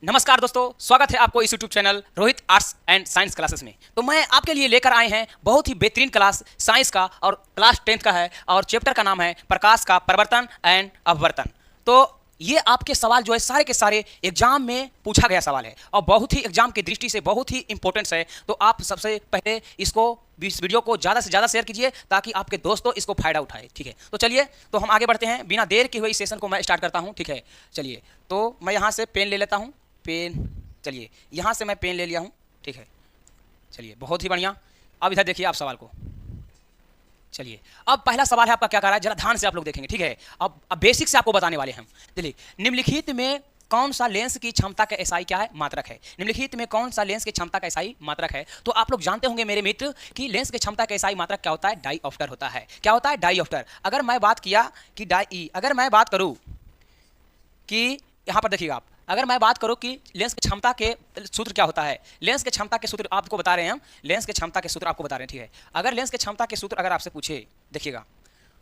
नमस्कार दोस्तों, स्वागत है आपको इस YouTube channel Rohit arts and science classes में। तो मैं आपके लिए लेकर आए हैं बहुत ही बेहतरीन क्लास साइंस का और क्लास 10th का है और चैप्टर का नाम है प्रकाश का परिवर्तन एंड अपवर्तन। तो ये आपके सवाल जो है सारे के सारे एग्जाम में पूछा गया सवाल है और बहुत ही एग्जाम की दृष्टि से बहुत ही इंपॉर्टेंस है। तो आप सबसे पहले इसको इस वीडियो को ज़्यादा से ज़्यादा शेयर कीजिए ताकि आपके दोस्तों इसको फायदा उठाए। ठीक है, तो चलिए तो हम आगे बढ़ते हैं, बिना देर के हुए इस सेशन को मैं स्टार्ट करता हूँ। ठीक है, चलिए तो मैं यहाँ से पेन ले लेता हूँ। पेन, चलिए यहाँ से मैं पेन ले लिया हूँ। ठीक है, चलिए बहुत ही बढ़िया। अब इधर देखिए आप सवाल को। चलिए अब पहला सवाल है आपका, क्या कर रहा है जरा ध्यान से आप लोग देखेंगे। ठीक है, अब बेसिक से आपको बताने वाले हैं हम। चलिए, निम्नलिखित में कौन सा लेंस की क्षमता का एसआई क्या है? मात्रक है। निम्नलिखित में कौन सा लेंस की क्षमता का एसआई मात्रक है? तो आप लोग जानते होंगे मेरे मित्र कि लेंस की क्षमता का एसआई मात्रक क्या होता है? डाईऑप्टर होता है। क्या होता है? डाईऑप्टर। अगर मैं बात किया कि अगर मैं बात करूं कि यहाँ पर देखिएगा आप, अगर मैं बात करूं कि लेंस की क्षमता के सूत्र क्या होता है, लेंस के क्षमता के सूत्र आपको बता रहे हैं हम, लेंस के क्षमता के सूत्र आपको बता रहे हैं। ठीक है, अगर लेंस के क्षमता के सूत्र अगर आपसे पूछे, देखिएगा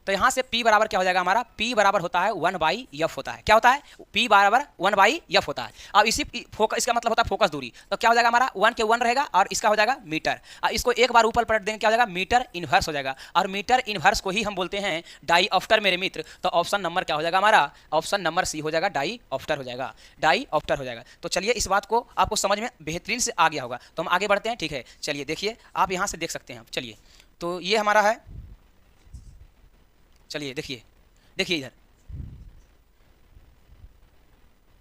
तो यहाँ से P बराबर क्या हो जाएगा हमारा? P बराबर होता है 1/f होता है। क्या होता है? P बराबर 1/f होता है। अब इसी फोकस, इसका मतलब होता है फोकस दूरी। तो क्या हो जाएगा हमारा? 1 के 1 रहेगा और इसका हो जाएगा मीटर। और इसको एक बार ऊपर पलट देंगे, क्या हो जाएगा? मीटर इनवर्स हो जाएगा। और मीटर इनवर्स को ही हम बोलते हैं डाईऑप्टर मेरे मित्र। तो ऑप्शन नंबर क्या हो जाएगा हमारा? ऑप्शन नंबर सी हो जाएगा, डाईऑप्टर हो जाएगा, डाईऑप्टर हो जाएगा। तो चलिए इस बात को आपको समझ में बेहतरीन से आ गया होगा। तो हम आगे बढ़ते हैं। ठीक है, चलिए देखिए आप यहाँ से देख सकते हैं। चलिए तो ये हमारा है, चलिए देखिए, देखिए इधर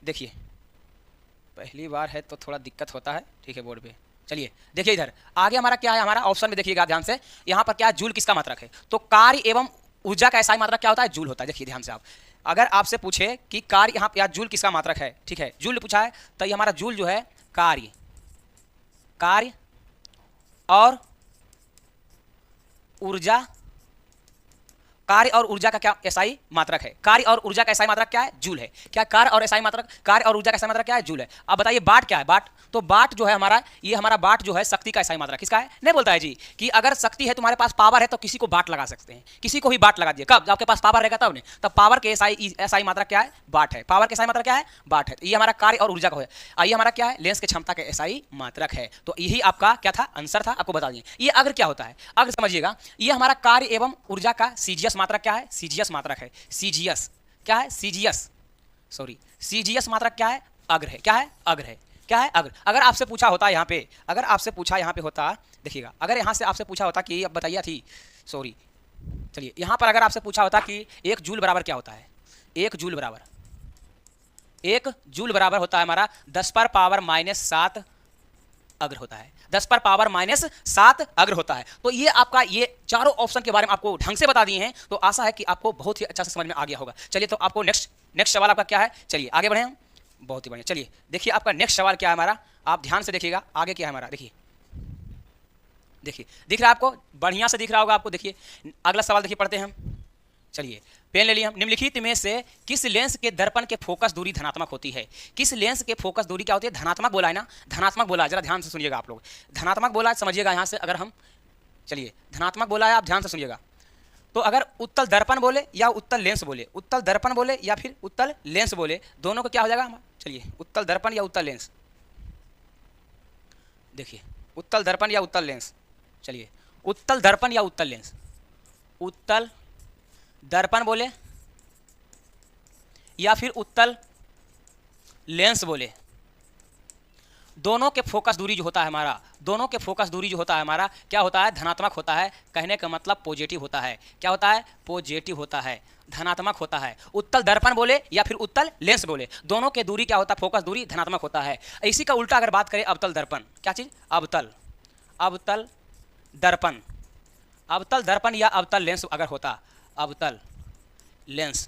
देखिए, पहली बार है तो थोड़ा दिक्कत होता है। ठीक है, बोर्ड पे। चलिए देखिए इधर आगे हमारा क्या है, हमारा ऑप्शन में देखिएगा ध्यान से। यहाँ पर क्या है? जूल किसका मात्रक है? तो कार्य एवं ऊर्जा का एसआई मात्रक क्या होता है? जूल होता है। देखिए ध्यान से आप, अगर आपसे पूछे कि कार्य यहाँ या जूल किसका मात्रक है, ठीक है, जूल पूछा है, तो ये हमारा जूल जो है कार्य, कार्य और ऊर्जा, कार्य और ऊर्जा का क्या एसआई मात्रक है? कार्य और ऊर्जा का एसआई मात्रक क्या है? जूल है। क्या कार्य और एसआई मात्रक, कार्य और ऊर्जा का एसआई मात्रक क्या है? जूल है। अब बताइए बाट क्या है? बाट, तो बाट जो है हमारा, ये हमारा बाट जो है शक्ति का एसआई मात्रक किसका है? नहीं बोलता है जी कि अगर शक्ति है, तुम्हारे पास पावर है, तो किसी को बाट लगा सकते हैं, किसी को भी बाट लगा दिए। कब? जब आपके पास पावर रहेगा तब नहीं। तब पावर के एसआई मात्रक क्या है? बाट है। पावर के एसआई मात्रक क्या है? बाट है। ये हमारा कार्य और ऊर्जा का है। आइए हमारा क्या है? लेंस की क्षमता के एसआई मात्रक है। तो यही आपका क्या था? आंसर था। आपको बता दिए। ये अगर क्या होता है, अगर समझिएगा, ये हमारा कार्य एवं ऊर्जा का सीजीएस मात्रक क्या है? सीजीएस मात्रक है। सीजीएस क्या है? सीजीएस, सॉरी, सीजीएस मात्रक क्या है? अग्र है। क्या है? अग्र है। क्या है? अग्र। अगर आपसे पूछा होता यहाँ पे, अगर आपसे पूछा यहाँ पे होता, देखिएगा, अगर यहाँ से आपसे पूछा होता कि अब बताइए थी, सॉरी, चलिए यहाँ पर अगर आपसे पूछा होता कि एक जूल बराबर क्या होता है? एक जूल बराबर, एक जूल बराबर होता है हमारा 10⁻⁻7 अग्र होता है। 10⁻⁻7 अग्र होता है। तो ये आपका, ये चारों ऑप्शन के बारे में आपको ढंग से बता दिए हैं। तो आशा है कि आपको बहुत ही अच्छा से समझ में आ गया होगा। चलिए तो आपको नेक्स्ट सवाल आपका क्या है? चलिए आगे बढ़े हम। बहुत ही बढ़िया। चलिए देखिए आपका नेक्स्ट सवाल क्या है हमारा, आप ध्यान से देखिएगा। आगे क्या है हमारा, देखिए, देखिए दिख रहा है आपको? बढ़िया से दिख रहा होगा आपको। देखिए अगला सवाल देखिए, पढ़ते हैं हम। चलिए पेन ले लिए हम। निम्नलिखित में से किस लेंस के दर्पण के फोकस दूरी धनात्मक होती है? किस लेंस के फोकस दूरी क्या होती है? धनात्मक बोला है ना, धनात्मक बोला है। जरा ध्यान से सुनिएगा आप लोग, धनात्मक बोला है, समझिएगा यहाँ से। अगर हम, चलिए धनात्मक बोला है, आप ध्यान से सुनिएगा। तो अगर उत्तल दर्पण बोले या उत्तल लेंस बोले, उत्तल दर्पण बोले या फिर उत्तल लेंस बोले, दोनों को क्या हो जाएगा हमारा? चलिए उत्तल दर्पण या उत्तल लेंस, देखिए उत्तल दर्पण या उत्तल लेंस। चलिए उत्तल दर्पण या उत्तल लेंस, उत्तल दर्पण बोले या फिर उत्तल लेंस बोले, दोनों के फोकस दूरी जो होता है हमारा, दोनों के फोकस दूरी जो होता है हमारा क्या होता है? धनात्मक होता है। कहने का मतलब पॉजिटिव होता है। क्या होता है? पॉजिटिव होता है, धनात्मक होता है। उत्तल दर्पण बोले या फिर उत्तल लेंस बोले, दोनों के दूरी क्या होता है? फोकस दूरी धनात्मक होता है। इसी का उल्टा अगर बात करें, अवतल दर्पण, क्या चीज? अवतल, अवतल दर्पण, अवतल दर्पण या अवतल लेंस अगर होता, अवतल लेंस,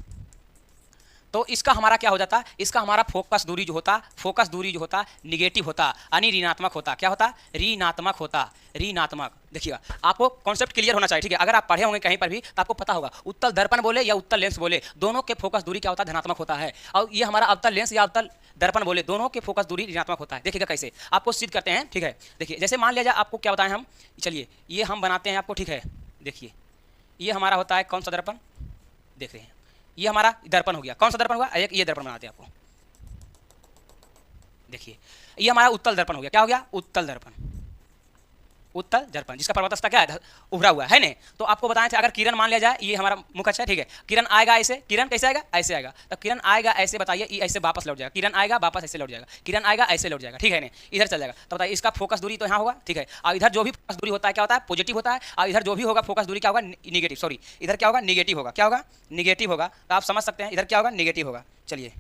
तो इसका हमारा क्या हो जाता? इसका हमारा फोकस दूरी जो होता, फोकस दूरी जो होता निगेटिव होता, यानी ऋणात्मक होता। क्या होता? ऋणात्मक होता, ऋणात्मक। देखिएगा आपको कॉन्सेप्ट क्लियर होना चाहिए। ठीक है, अगर आप पढ़े होंगे कहीं पर भी तो आपको पता होगा, उत्तल दर्पण बोले या उत्तल लेंस बोले, दोनों के फोकस दूरी क्या होता? धनात्मक होता है। और ये हमारा अवतल लेंस या अवतल दर्पण बोले, दोनों के फोकस दूरी ऋणात्मक होता है। देखिएगा कैसे आपको सिद्ध करते हैं। ठीक है, देखिए जैसे मान लिया जाए, आपको क्या बताएं हम, चलिए ये हम बनाते हैं आपको। ठीक है, देखिए ये हमारा होता है कौन सा दर्पण? देख रहे हैं, ये हमारा दर्पण हो गया। कौन सा दर्पण हुआ? एक ये दर्पण बनाते हैं आपको, देखिए ये हमारा उत्तल दर्पण हो गया, क्या हो गया, उत्तल दर्पण, उत्तल दर्पण जिसका प्रवर्तस्था क्या है, उभरा हुआ है ना। तो आपको बताए थे अगर किरण मान लिया जाए, ये हमारा मुख अच्छा है, ठीक है, किरण आएगा ऐसे, किरण कैसे आएगा, ऐसे आएगा, तो किरण आएगा ऐसे, बताइए ये ऐसे वापस लौट जाएगा, किरण आएगा वापस ऐसे लौट जाएगा, किरण आएगा ऐसे लौट जाएगा, ठीक है ना, इधर चल जाएगा। तो बताइए इसका फोकस दूरी तो यहाँ होगा, ठीक है, और इधर जो भी फोकस दूरी होता है क्या होता है, पॉजिटिव होता है, और इधर जो भी होगा फोकस दूरी क्या होगा, निगेटिव, सॉरी इधर क्या होगा, निगेटिव होगा, क्या होगा, निगेटिव होगा। तो आप समझ सकते हैं इधर क्या होगा, निगेटिव होगा, चलिए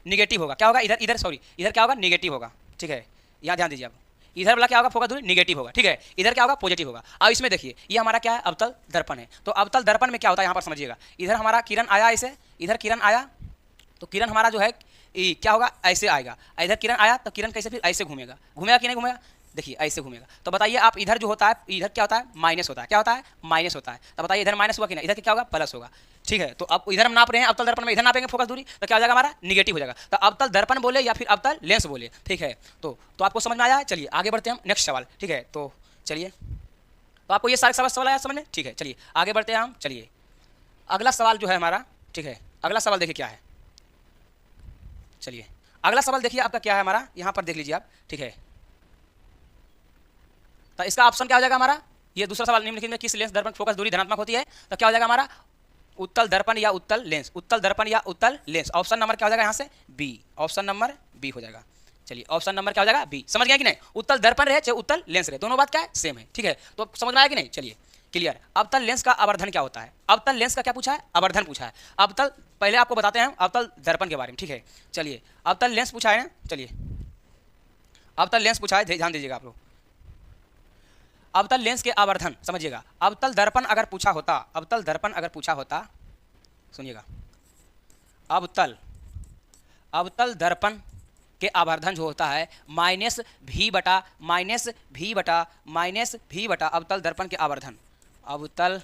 निगेटिव होगा, क्या होगा, इधर इधर सॉरी इधर क्या होगा, निगेटिव होगा, ठीक है, यहाँ ध्यान दीजिए आप, इधर वाला क्या होगा, फोकस दूरी निगेटिव होगा, ठीक है, इधर क्या होगा, पॉजिटिव होगा। अब इसमें देखिए ये हमारा क्या है, अवतल दर्पण है। तो अवतल दर्पण में क्या होता है, यहाँ पर समझिएगा, इधर हमारा किरण आया ऐसे, इधर किरण आया, तो किरण हमारा जो है क्या होगा, ऐसे आएगा, इधर किरण आया तो किरण कैसे फिर ऐसे घूमेगा, घूमेगा कि नहीं घूमेगा, देखिए ऐसे घूमेगा। तो बताइए आप इधर जो होता है, इधर क्या होता है, माइनस होता है, क्या होता है, माइनस होता है। तो बताइए इधर माइनस हुआ कि नहीं, इधर क्या होगा, प्लस होगा, ठीक है। तो अब इधर हम नाप रहे हैं अवतल दर्पण में, इधर नापेंगे फोकस दूरी, तो क्या हो जाएगा हमारा, निगेटिव हो जाएगा। तो अवतल दर्पण बोले या फिर अवतल लेंस बोले, ठीक है। तो आपको समझ में आया है, चलिए आगे बढ़ते हैं हम नेक्स्ट सवाल, ठीक है। तो चलिए, तो आपको ये सारे सवाल आया समझने, ठीक है, चलिए आगे बढ़ते हैं हम। चलिए अगला सवाल जो है हमारा, ठीक है, अगला सवाल देखिए क्या है, चलिए अगला सवाल देखिए आपका क्या है हमारा, यहाँ पर देख लीजिए आप, ठीक है। तो इसका ऑप्शन क्या हो जाएगा हमारा, ये दूसरा सवाल, निम्नलिखित में किस लेंस दर्पण फोकस दूरी धनात्मक होती है, तो क्या हो जाएगा हमारा, उत्तल दर्पण या उत्तल लेंस, उत्तल दर्पण या उत्तल लेंस। ऑप्शन नंबर क्या हो जाएगा यहाँ से, बी, ऑप्शन नंबर बी हो जाएगा। चलिए ऑप्शन नंबर क्या हो जाएगा, बी। समझ गया कि नहीं, उत्तल दर्पण रहे चाहे उत्तल लेंस रहे, दोनों बात क्या है, सेम है, ठीक है। तो समझ में आया कि नहीं, चलिए क्लियर। अवतल लेंस का आवर्धन क्या होता है, अवतल लेंस का क्या पूछा है, आवर्धन पूछा है। अवतल पहले आपको बताते हैं अवतल दर्पण के बारे में, ठीक है। चलिए अवतल लेंस पूछा है ना, चलिए अवतल लेंस पूछा है, ध्यान दीजिएगा आप लोग। अवतल लेंस के आवर्धन समझिएगा, अवतल दर्पण अगर पूछा होता, अवतल दर्पण अगर पूछा होता, सुनिएगा, अवतल दर्पण के आवर्धन जो होता है माइनस भी बटा अवतल दर्पण के आवर्धन, अवतल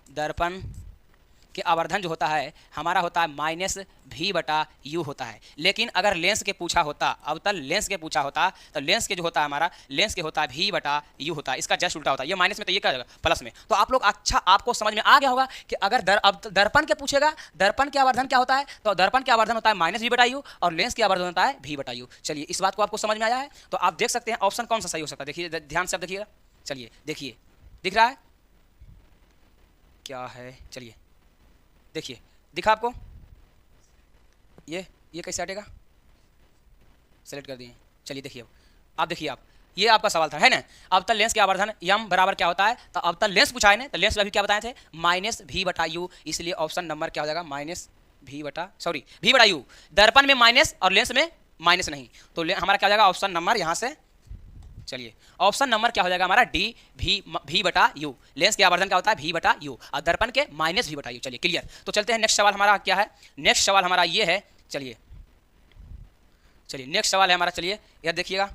दर्पण के आवर्धन जो होता है हमारा होता है माइनस भी बटा यू होता है। लेकिन अगर लेंस के पूछा होता, अवतल लेंस के पूछा होता, तो लेंस के जो होता है हमारा, लेंस के होता है भी बटा यू होता है, इसका जस्ट उल्टा होता है, ये माइनस में तो ये क्या हो जाएगा, प्लस में। तो आप लोग अच्छा आपको समझ में आ गया होगा कि अगर दर्पण के पूछेगा, दर्पण के आवर्धन क्या होता है, तो दर्पण के आवर्धन होता है माइनस भी बटा यू, और लेंस के आवर्धन होता है भी बटा यू। चलिए इस बात को आपको समझ में आया है, तो आप देख सकते हैं ऑप्शन कौन सा सही हो सकता है, देखिए ध्यान से आप देखिएगा। चलिए देखिए, दिख रहा है क्या है, चलिए देखिए, दिखा आपको, ये कैसे हटेगा, सेलेक्ट कर दिए। चलिए देखिए आप देखिए आप, ये आपका सवाल था है ना, अवतल लेंस के आवर्धन यम बराबर क्या होता है, तो अवतल लेंस पूछा है ना, तो लेंस अभी क्या बताए थे, माइनस भी बटा यू, इसलिए ऑप्शन नंबर क्या हो जाएगा, माइनस भी बटा यू। दर्पण में माइनस और लेंस में माइनस नहीं, तो हमारा क्या हो जाएगा ऑप्शन नंबर यहाँ से, चलिए ऑप्शन नंबर क्या हो जाएगा हमारा, डी, भी बटा यू। लेंस के आवर्धन क्या होता है, भी बटा यू, और दर्पण के माइनस भी बटा यू। चलिए क्लियर। तो चलते हैं नेक्स्ट सवाल हमारा क्या है, नेक्स्ट सवाल हमारा ये है, चलिए नेक्स्ट सवाल है हमारा, चलिए यार देखिएगा,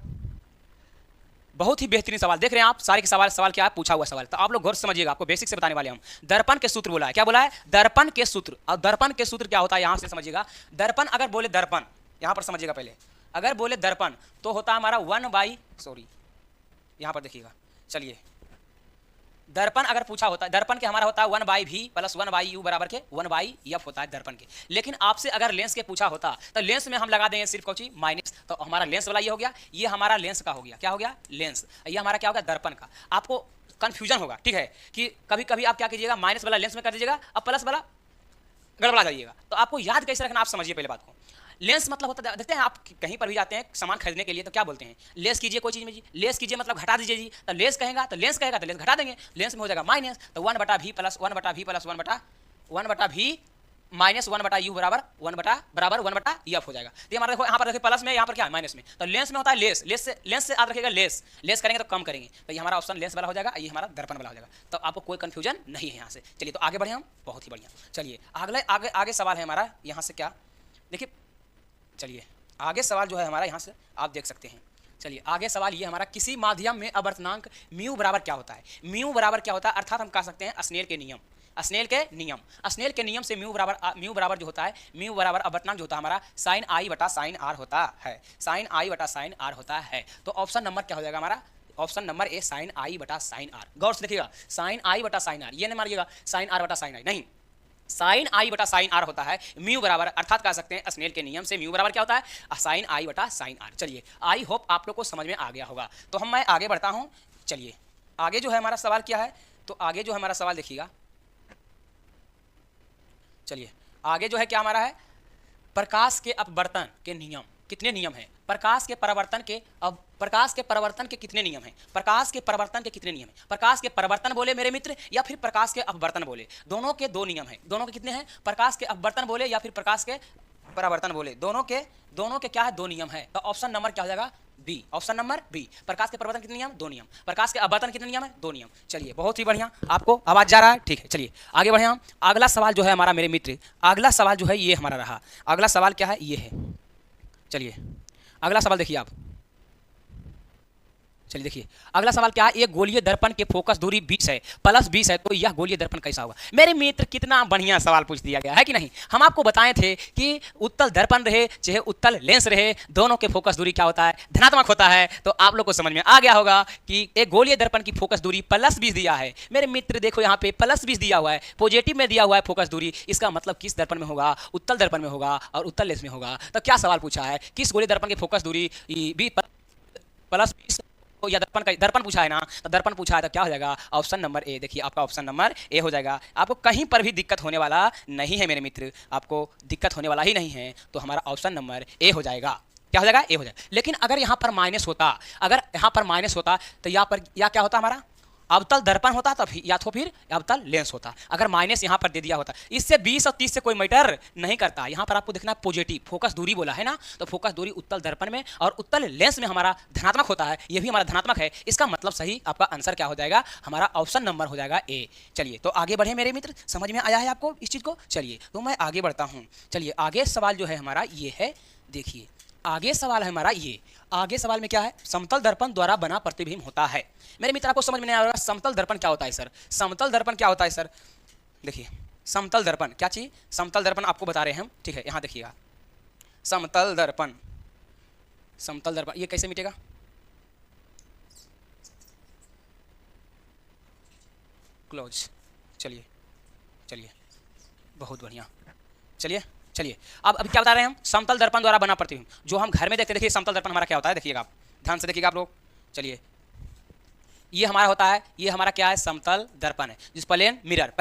बहुत ही बेहतरीन सवाल देख रहे हैं आप, सारे के सवाल क्या है, पूछा हुआ सवाल। तो आप लोग गौर समझिएगा, आपको बेसिक से बताने वाले हम। दर्पण के सूत्र बोला है, क्या बोला है, दर्पण के सूत्र। और दर्पण के सूत्र क्या होता है, यहां से समझिएगा। दर्पण अगर बोले दर्पण, यहां पर समझिएगा पहले, अगर बोले दर्पण तो होता है हमारा यहां पर देखिएगा, चलिए दर्पण अगर पूछा होता है, दर्पण के हमारा होता है 1/v प्लस 1/u बराबर के 1/f होता है दर्पण के। लेकिन आपसे अगर लेंस के पूछा होता तो लेंस में हम लगा देंगे सिर्फ कौची, माइनस। तो हमारा लेंस वाला ये हो गया, ये हमारा लेंस का हो गया, क्या हो गया, लेंस। ये हमारा क्या होगा, दर्पण का। आपको कंफ्यूजन होगा, ठीक है, कि कभी कभी आप क्या कीजिएगा, माइनस वाला लेंस में कर दीजिएगा, अब प्लस वाला गड़बड़ा जाइएगा। तो आपको याद कैसे रखना, आप समझिए पहले बात को। लेंस मतलब होता है, देखते हैं आप कहीं पर भी जाते हैं सामान खरीदने के लिए, तो क्या बोलते हैं, लेस कीजिए कोई चीज़ में जी, लेस कीजिए मतलब घटा दीजिए जी। तो लेस कहेगा तो लेंस कहेगा तो लेंस घटा देंगे, लेंस में हो जाएगा माइनस। तो 1/v plus 1/v plus 1/v minus 1/u बराबर 1/f हो जाएगा। तो हमारा देखो यहाँ पर देखिए प्लस में, यहाँ पर क्या है माइनस में। तो लेंस में होता है लेस, लेंस से याद रखिएगा, लेस करेंगे तो कम करेंगे। तो ये हमारा ऑप्शन लेंस वाला हो जाएगा, ये हमारा दर्पण वाला हो जाएगा। तो आपको कोई कंफ्यूजन नहीं है यहाँ से। चलिए तो आगे बढ़े हम, बहुत ही बढ़िया। चलिए आगे सवाल है हमारा, यहाँ से क्या देखिए, चलिए आगे सवाल जो है हमारा यहाँ से आप देख सकते हैं। चलिए आगे सवाल ये हमारा, किसी माध्यम में अपवर्तनांक म्यू बराबर क्या होता है। म्यू बराबर क्या होता है, अर्थात हम कह सकते हैं स्नेल के नियम, स्नेल के नियम से म्यू बराबर जो होता है, म्यू बराबर अपवर्तनांक जो होता है हमारा sin i बटा sin r होता है, sin i बटा sin r होता है। तो ऑप्शन नंबर क्या हो जाएगा हमारा, option number A sin i बटा sin r। गौर से देखिएगा, sin i बटा sin r, ये नहीं मारिएगा sin r बटा sin i, नहीं, साइन आई बटा साइन आर होता है म्यू बराबर, अर्थात कह सकते हैं स्नेल के नियम से म्यू बराबर क्या होता है साइन आई बटा साइन आर। चलिए आई होप आप लोग को समझ में आ गया होगा। तो मैं आगे बढ़ता हूं। चलिए आगे जो है हमारा सवाल क्या है, तो आगे जो है हमारा सवाल देखिएगा। चलिए आगे जो है क्या हमारा है, प्रकाश के अपवर्तन के नियम। कितने नियम हैं प्रकाश के परिवर्तन के? अब प्रकाश के परिवर्तन के कितने नियम हैं? प्रकाश के परिवर्तन के कितने नियम हैं? प्रकाश के परिवर्तन बोले मेरे मित्र या फिर प्रकाश के अपवर्तन बोले, दोनों के दो नियम हैं। दोनों के कितने हैं? प्रकाश के अपवर्तन बोले या फिर प्रकाश के परिवर्तन बोले, दोनों के क्या है? दो नियम है। तो ऑप्शन नंबर क्या हो जाएगा? बी। Option number B. प्रकाश के परिवर्तन कितने नियम? दो नियम। प्रकाश के अपवर्तन कितने नियम है? दो नियम। चलिए बहुत ही बढ़िया, आपको आवाज जा रहा है? ठीक है, चलिए आगे बढ़े हम। अगला सवाल जो है हमारा मेरे मित्र, अगला सवाल जो है ये हमारा रहा। अगला सवाल क्या है? ये है। चलिए अगला सवाल देखिए आप। चलिए देखिए अगला सवाल क्या है, एक गोलीय दर्पण के फोकस दूरी 20 है प्लस 20 है, तो यह गोलीय दर्पण कैसा होगा? मेरे मित्र कितना बढ़िया सवाल पूछ दिया गया है कि नहीं। हम आपको बताए थे कि उत्तल दर्पण रहे चाहे उत्तल लेंस रहे, दोनों के फोकस दूरी क्या होता है? धनात्मक होता है। तो आप लोग को समझ में आ गया होगा कि एक गोलीय दर्पण की फोकस दूरी प्लस 20 दिया है। मेरे मित्र देखो यहाँ पे प्लस 20 दिया हुआ है, पॉजिटिव में दिया हुआ है फोकस दूरी। इसका मतलब किस दर्पण में होगा? उत्तल दर्पण में होगा और उत्तल लेंस में होगा। तो क्या सवाल पूछा है, किस गोलीय दर्पण की फोकस दूरी प्लस 20 या दर्पण पूछा है ना, तो दर्पण पूछा है तो क्या हो जाएगा? Option number A. देखिए आपका ऑप्शन नंबर ए हो जाएगा। आपको कहीं पर भी दिक्कत होने वाला नहीं है मेरे मित्र, आपको दिक्कत होने वाला ही नहीं है। तो हमारा ऑप्शन नंबर ए हो जाएगा। क्या हो जाएगा? ए हो जाएगा। लेकिन अगर यहाँ पर माइनस होता, अगर यहाँ पर माइनस होता तो यहाँ पर या क्या होता हमारा? अवतल दर्पण होता तब या तो फिर अवतल लेंस होता। अगर माइनस यहाँ पर दे दिया होता, इससे 20 और 30 से कोई मैटर नहीं करता। यहाँ पर आपको देखना पॉजिटिव फोकस दूरी बोला है ना, तो फोकस दूरी उत्तल दर्पण में और उत्तल लेंस में हमारा धनात्मक होता है। ये भी हमारा धनात्मक है। इसका मतलब सही आपका आंसर क्या हो जाएगा? हमारा ऑप्शन नंबर हो जाएगा ए। चलिए तो आगे बढ़े मेरे मित्र, समझ में आया है आपको इस चीज को? चलिए तो मैं आगे बढ़ता हूँ। चलिए आगे सवाल जो है हमारा ये है, देखिए आगे सवाल है हमारा ये। आगे सवाल में क्या है? समतल दर्पण द्वारा बना प्रतिबिंब होता है। मेरे मित्र आपको समझ में नहीं आ रहा समतल दर्पण क्या होता है सर? समतल दर्पण क्या होता है सर? देखिए समतल दर्पण क्या चीज? समतल दर्पण आपको बता रहे हैं हम, ठीक है। यहाँ देखिएगा समतल दर्पण, समतल दर्पण ये कैसे मिटेगा? क्लोज। चलिए चलिए बहुत बढ़िया। चलिए चलिए अब क्या बता रहे हैं हम? समतल दर्पण द्वारा बना प्रतिबिंब जो हम घर में देखते। देखिए समतल दर्पण हमारा क्या होता है, देखिएगा आप ध्यान से देखिएगा आप लोग। चलिए ये हमारा होता है, ये हमारा क्या है? समतल दर्पण है। जिस प्लेन मिरर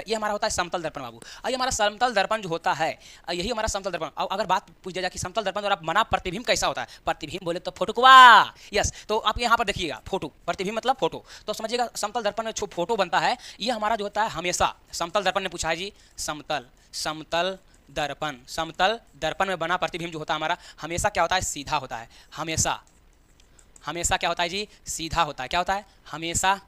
ये हमारा होता है समतल दर्पण बाबू। और ये हमारा समतल दर्पण जो होता है, यही हमारा समतल दर्पण। और अगर बात पूछ जाए कि समतल दर्पण द्वारा बना प्रतिबिंब कैसा होता है, प्रतिबिंब बोले तो फोटोकुआ। यस, तो आप यहाँ पर देखिएगा फोटो, प्रतिबिंब मतलब फोटो। तो समझिएगा समतल दर्पण में जो फोटो बनता है, ये हमारा जो होता है हमेशा समतल दर्पण ने पूछा है जी, समतल दर्पण में बना प्रतिबिंब जो होता है हमारा हमेशा क्या होता है? सीधा होता है। हमेशा क्या होता है जी? सीधा होता है। क्या होता है? हमेशा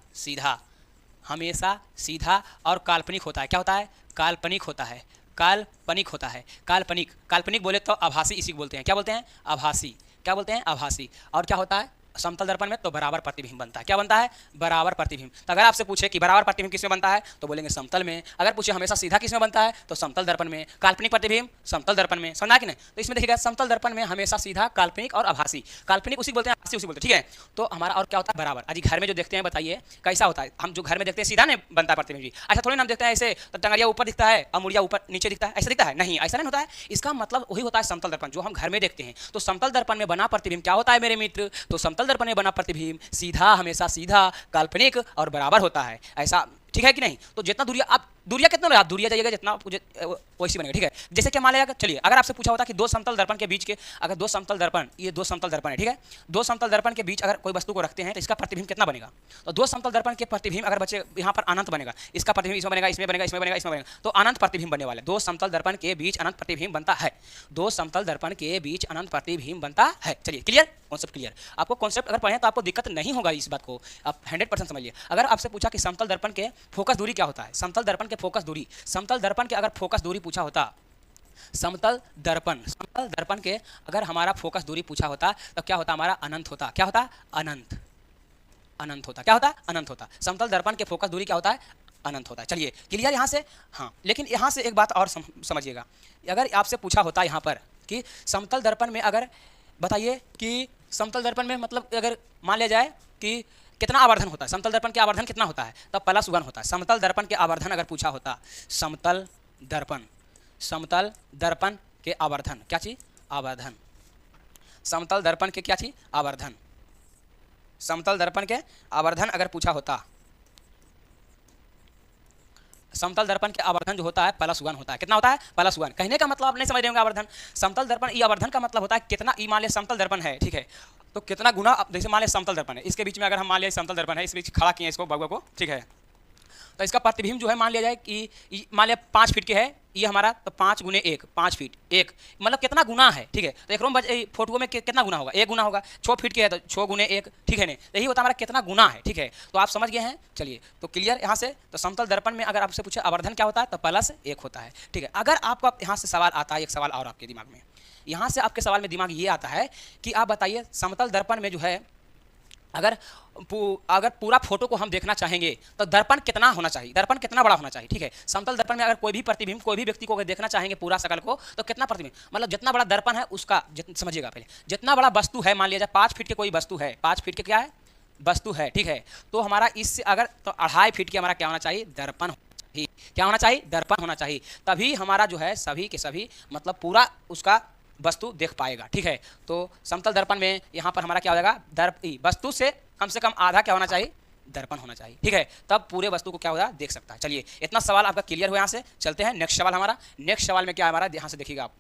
सीधा और काल्पनिक होता है। क्या होता है? काल्पनिक होता है। काल्पनिक बोले तो आभासी, इसी को बोलते हैं। क्या बोलते हैं? आभासी। क्या बोलते हैं? आभासी। और क्या होता है समतल दर्पण में? तो बराबर प्रतिबिंब बनता है। क्या बनता है? बराबर प्रतिबिंब। तो अगर आपसे पूछे कि बराबर प्रतिबिंब किस में बनता है, तो बोलेंगे समतल में। अगर पूछे हमेशा सीधा किस में बनता है, तो समतल दर्पण में। काल्पनिक प्रतिबिंब समतल दर्पण में। समझा कि नहीं? तो इसमें देखिएगा समतल दर्पण में हमेशा सीधा, काल्पनिक और आभासी। काल्पनिक उसी बोलते हैं, आभासी उसी बोलते हैं, ठीक है। तो हमारा और क्या होता है? बराबर। आज घर में जो देखते हैं बताइए कैसा होता है? हम जो घर में देखते हैं सीधा नहीं बनता है प्रतिबिंब जी। ऐसा थोड़ी ना हम देखते हैं ऐसे, तो टंगड़िया ऊपर दिखता है और मुड़िया ऊपर नीचे दिखता है, ऐसा दिखता है? नहीं, ऐसा नहीं होता है। इसका मतलब वही होता है समतल दर्पण जो हम घर में देखते हैं। तो समतल दर्पण में बना प्रतिबिंब क्या होता है मेरे मित्र? तो समतल दर्पण में बना प्रतिबिंब सीधा, हमेशा सीधा, काल्पनिक और बराबर होता है। ऐसा ठीक है कि नहीं? तो जितना दूरिया कितना रहा, आप दूरिया जाइएगा जितना वैसी बनेगा, ठीक है। जैसे क्या मान लिया, चलिए अगर आपसे पूछा होता कि दो समतल दर्पण के बीच के, अगर दो समतल दर्पण, ये दो समतल दर्पण है, ठीक है। दो समतल दर्पण के बीच अगर कोई वस्तु को रखते हैं तो इसका प्रतिबिंब कितना बनेगा? तो दो समतल दर्पण के प्रतिबिंब अगर बच्चे यहाँ पर अनंत बनेगा, इसका प्रतिबिंब इसमें बनेगा, इसमें बनेगा, इसमें बनेगा, इसमें बनेगा, तो अनंत प्रतिबिंब बनने वाले। दो समतल दर्पण के बीच अनंत प्रतिबिंब बनता है। दो समतल दर्पण के बीच अनंत प्रतिबिंब बनता है। चलिए क्लियर, कॉन्सेप्ट क्लियर। आपको कॉन्सेप्ट अगर पढ़ें तो आपको दिक्कत नहीं होगा, इस बात को आप 100% समझिए। अगर आपसे पूछा कि समतल दर्पण के फोकस दूरी क्या होता है, समतल दर्पण के फोकस दूरी, समतल दर्पण के अगर फोकस दूरी पूछा होता, समतल दर्पण के अगर हमारा फोकस दूरी पूछा होता तो क्या होता? हमारा अनंत होता। क्या होता? अनंत होता। क्या होता? अनंत होता। समतल दर्पण के फोकस दूरी क्या होता है? अनंत होता है। चलिए क्लियर यहाँ से? हाँ, लेकिन यहाँ से एक बात और समझिएगा। अगर आपसे पूछा होता यहाँ पर कि समतल दर्पण में अगर बताइए कि समतल दर्पण में मतलब अगर मान लिया जाए कि कितना आवर्धन होता है, समतल दर्पण के आवर्धन कितना होता है, तब +1 होता है। समतल दर्पण के आवर्धन अगर पूछा होता, समतल दर्पण, समतल दर्पण के आवर्धन, क्या चीज? आवर्धन। समतल दर्पण के क्या चीज? आवर्धन। समतल दर्पण के आवर्धन अगर पूछा होता, समतल दर्पण के आवर्धन जो होता है +1 होता है। कितना होता है? +1। कहने का मतलब आप नहीं समझ रहे होंगे आवर्धन। समतल दर्पण ई आवर्धन का मतलब होता है कितना, ई मान लिया समतल दर्पण है, ठीक है, तो कितना गुना, जैसे मान लिया समतल दर्पण है, इसके बीच में अगर हम मान लिया समतल दर्पण है, इस बीच खड़ा किए इसको बगुआ को, ठीक है, तो इसका प्रतिबिंब जो है मान लिया जाए कि मान लिया 5 फीट के है ये हमारा, तो 5 × 1 5 फीट, एक मतलब कितना गुना है, ठीक है, तो एक रोम फोटो में कितना गुना होगा? 1 गुना होगा। 6 फीट के है तो 6 × 1, ठीक है नहीं, तो यही होता है हमारा कितना गुना है, ठीक है, तो आप समझ गए हैं। चलिए तो क्लियर यहाँ से। तो समतल दर्पण में अगर आपसे पूछे आवर्धन क्या होता है तो +1 होता है, ठीक है। अगर आपको यहाँ से सवाल आता है, एक सवाल और आपके दिमाग में, यहाँ से आपके सवाल में दिमाग ये आता है कि आप बताइए समतल दर्पण में जो है अगर पूरा फोटो को हम देखना चाहेंगे तो दर्पण कितना होना चाहिए, दर्पण कितना बड़ा होना चाहिए, ठीक है। समतल दर्पण में अगर कोई भी प्रतिबिंब, कोई भी व्यक्ति को अगर देखना चाहेंगे पूरा शकल को, तो कितना प्रतिबिंब, मतलब जितना बड़ा दर्पण है उसका, समझिएगा पहले, जितना बड़ा वस्तु है, मान लिया जाए 5 फीट के कोई वस्तु है, 5 फीट के क्या है? वस्तु है, ठीक है, तो हमारा इससे अगर तो 2.5 फीट के हमारा क्या होना चाहिए? दर्पण होना चाहिए। क्या होना चाहिए? दर्पण होना चाहिए। तभी हमारा जो है सभी के सभी मतलब पूरा उसका वस्तु देख पाएगा, ठीक है। तो समतल दर्पण में यहाँ पर हमारा क्या हो जाएगा? वस्तु से कम आधा क्या होना चाहिए? दर्पण होना चाहिए, ठीक है, तब पूरे वस्तु को क्या होगा? देख सकता है। चलिए इतना सवाल आपका क्लियर हुआ। यहाँ से चलते हैं नेक्स्ट सवाल हमारा। नेक्स्ट सवाल में क्या है हमारा, यहाँ से देखिएगा आप,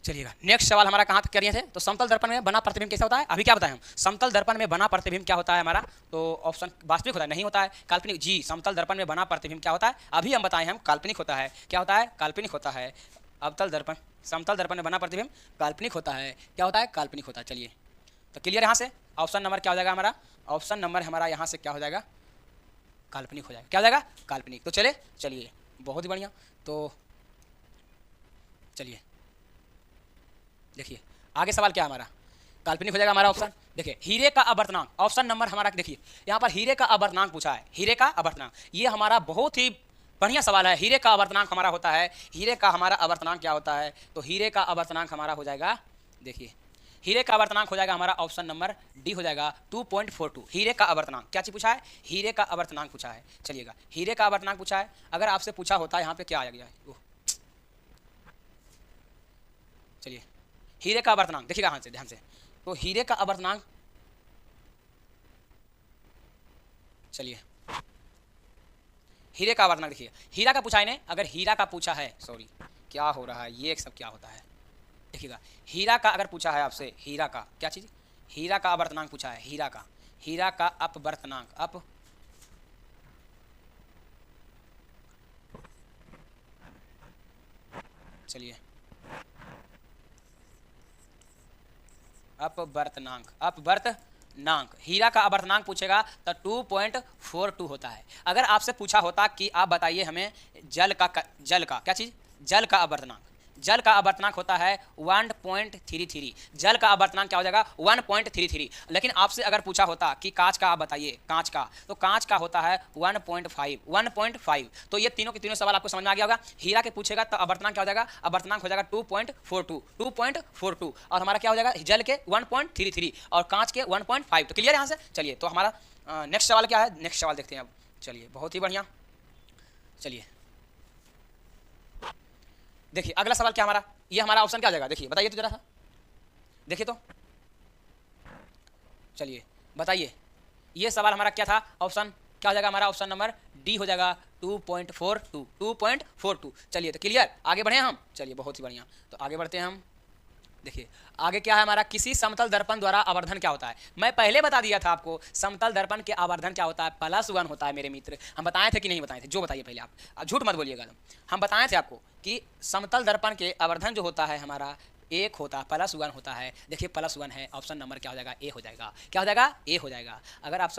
चलिएगा नेक्स्ट सवाल हमारा कहाँ तक करिए थे। तो समतल दर्पण में बना प्रतिबिंब कैसा होता है? अभी क्या बताएं हम, समतल दर्पण में बना प्रतिबिंब क्या होता है हमारा? तो ऑप्शन वास्तविक होता है, नहीं होता है, काल्पनिक। जी, समतल दर्पण में बना प्रतिबिंब क्या होता है? अभी हम बताएं हम, काल्पनिक होता है। क्या होता है? काल्पनिक होता है। अवतल दर्पण, समतल दर्पण में बना प्रतिबिंब काल्पनिक होता है। क्या होता है? काल्पनिक होता है। चलिए तो क्लियर। यहाँ से ऑप्शन नंबर क्या हो जाएगा हमारा? ऑप्शन नंबर हमारा यहाँ से क्या हो जाएगा? काल्पनिक हो जाएगा। क्या हो जाएगा? काल्पनिक। तो चलिए बहुत ही बढ़िया। तो चलिए देखिए आगे सवाल क्या है हमारा? काल्पनिक हो जाएगा हमारा ऑप्शन। देखिए हीरे का अवर्तनांक, ऑप्शन नंबर हमारा देखिए यहाँ पर हीरे का अवर्तनांक पूछा है। हीरे का अवर्तनांक, ये हमारा बहुत ही बढ़िया सवाल है। हीरे का अवर्तनांक हमारा होता है, हीरे का हमारा अवर्तनांक क्या होता है? तो हीरे का अवर्तनांक हमारा हो जाएगा, देखिए हीरे का अवर्तनांक हो जाएगा हमारा ऑप्शन नंबर डी हो जाएगा 2.42। हीरे का अवर्तनांक क्या चीज पूछा है? हीरे का अवर्तनांक पूछा है। चलिएगा हीरे का अवर्तनांक पूछा है। अगर आपसे पूछा होता है यहाँ पे क्या आ गया है, चलिए हीरे का अवर्तनांक देखिएगा हाँ से ध्यान से। तो हीरे का अवर्तनांक, चलिए हीरे का अवर्तनांक देखिए, हीरा का पूछा है ने, अगर हीरा का पूछा है, सॉरी क्या हो रहा है ये सब क्या होता है, देखिएगा हीरा का अगर पूछा है आपसे, हीरा का क्या चीज, हीरा का अवर्तनांक पूछा है, हीरा का अपवर्तनांक, चलिए अपवर्तनांक, हीरा का अपवर्तनांक पूछेगा तो 2.42 होता है। अगर आपसे पूछा होता कि आप बताइए हमें जल का क्या चीज, जल का अपवर्तनांक, जल का अपवर्तनांक होता है 1.33। जल का अपवर्तनांक क्या हो जाएगा? 1.33। लेकिन आपसे अगर पूछा होता कि कांच का आप बताइए, कांच का, तो कांच का होता है 1.5। तो ये तीनों के तीनों सवाल आपको समझ में आ गया होगा। हीरा के पूछेगा तो अपवर्तनांक क्या हो जाएगा? अपवर्तनांक हो जाएगा 2.42 और हमारा क्या हो जाएगा? जल के 1.33 और कांच के 1.5। तो क्लियर यहाँ से। चलिए तो हमारा नेक्स्ट सवाल क्या है? नेक्स्ट सवाल देखते हैं अब। चलिए बहुत ही बढ़िया। चलिए देखिए अगला सवाल क्या हमारा, ये हमारा ऑप्शन क्या हो जाएगा? देखिए बताइए तो जरा सा, देखिए तो, चलिए बताइए ये सवाल हमारा क्या था? ऑप्शन क्या हो जाएगा हमारा? ऑप्शन नंबर डी हो जाएगा 2.42। चलिए तो क्लियर, आगे बढ़े हम। चलिए बहुत ही बढ़िया, तो आगे बढ़ते हैं हम। देखिए आगे क्या है हमारा? किसी समतल दर्पण द्वारा आवर्धन क्या होता है? मैं पहले बता दिया था आपको, समतल दर्पण के आवर्धन क्या होता है? +1 होता है मेरे मित्र। हम बताए थे कि नहीं बताए थे? जो बताइए पहले आप, झूठ मत बोलिएगा। हम बताए थे आपको कि समतल दर्पण के आवर्धन जो होता है हमारा 1 होता है, +1 होता है। देखिए +1 है, ऑप्शन नंबर क्या हो जाएगा? ए हो जाएगा। क्या हो जाएगा? ए हो जाएगा। अगर आप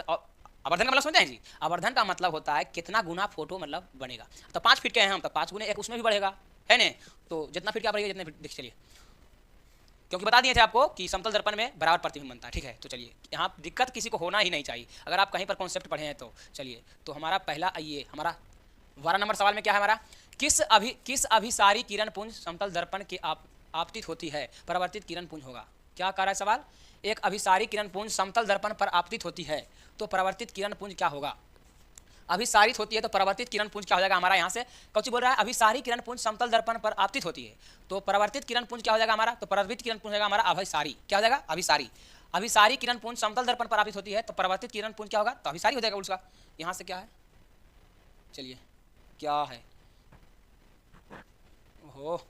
आवर्धन का मतलब समझते हैं जी? आवर्धन का मतलब होता है कितना गुना फोटो मतलब बनेगा। तो 5 फीट के हैं हम, तो 5 × 1 उसमें भी बढ़ेगा, है ना? तो जितना फीट क्या बढ़ेगा, जितने फीट, चलिए क्योंकि बता दिए थे आपको कि समतल दर्पण में बराबर प्रतिबिंब बनता है, ठीक है। तो चलिए यहाँ दिक्कत किसी को होना ही नहीं चाहिए अगर आप कहीं पर कॉन्सेप्ट पढ़े हैं तो। चलिए तो हमारा पहला आइए, हमारा 12 नंबर सवाल में क्या है हमारा? किस अभिसारी किरण पुंज समतल दर्पण के आपतित होती है? परावर्तित किरण पुंज होगा। क्या कह रहा है सवाल? एक अभिसारी किरण पुंज समतल दर्पण पर आपतित होती है तो परावर्तित किरण पुंज क्या होगा? अभिसारित होती है तो परावर्तित किरण पुंज क्या हो जाएगा हमारा यहाँ से, कौची बोल रहा है, अभिसारी किरण पुंज समतल दर्पण पर आपतित होती है तो परावर्तित किरण पुंज क्या हो जाएगा हमारा, तो परावर्तित किरण पुंज हो जाएगा हमारा अभिसारी, क्या हो जाएगा अभिसारी। अभिसारी किरण पुंज समतल दर्पण पर आपतित होती है तो परावर्तित किरण पुंज क्या होगा, तो अभिसारी हो जाएगा उसका। यहाँ से क्या है, चलिए क्या है, ओहो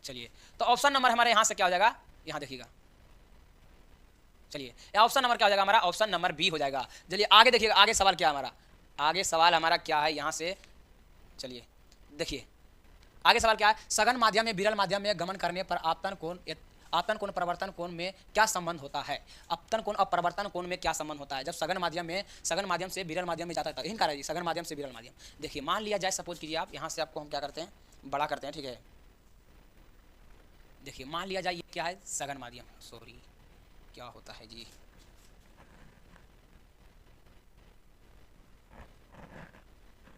चलिए, तो ऑप्शन नंबर हमारे यहाँ से क्या हो जाएगा, यहाँ देखिएगा, चलिए ऑप्शन नंबर क्या हो जाएगा हमारा, ऑप्शन नंबर बी हो जाएगा। चलिए आगे देखिएगा, आगे सवाल क्या है हमारा, आगे सवाल हमारा क्या है यहाँ से, चलिए देखिए आगे सवाल क्या है, सघन माध्यम में विरल माध्यम में गमन करने पर आपतन कोण परिवर्तन कोण में क्या संबंध होता है, अपतन कोण और परिवर्तन कोण में क्या संबंध होता है जब सघन माध्यम से विरल माध्यम में जाता है, तो इनका जी सघन माध्यम से विरल माध्यम। देखिए मान लिया जाए, सपोज कीजिए आप यहाँ से आपको हम क्या करते हैं, बड़ा करते हैं, ठीक है। देखिए मान लिया जाए ये क्या है, सघन माध्यम, सॉरी क्या होता है जी,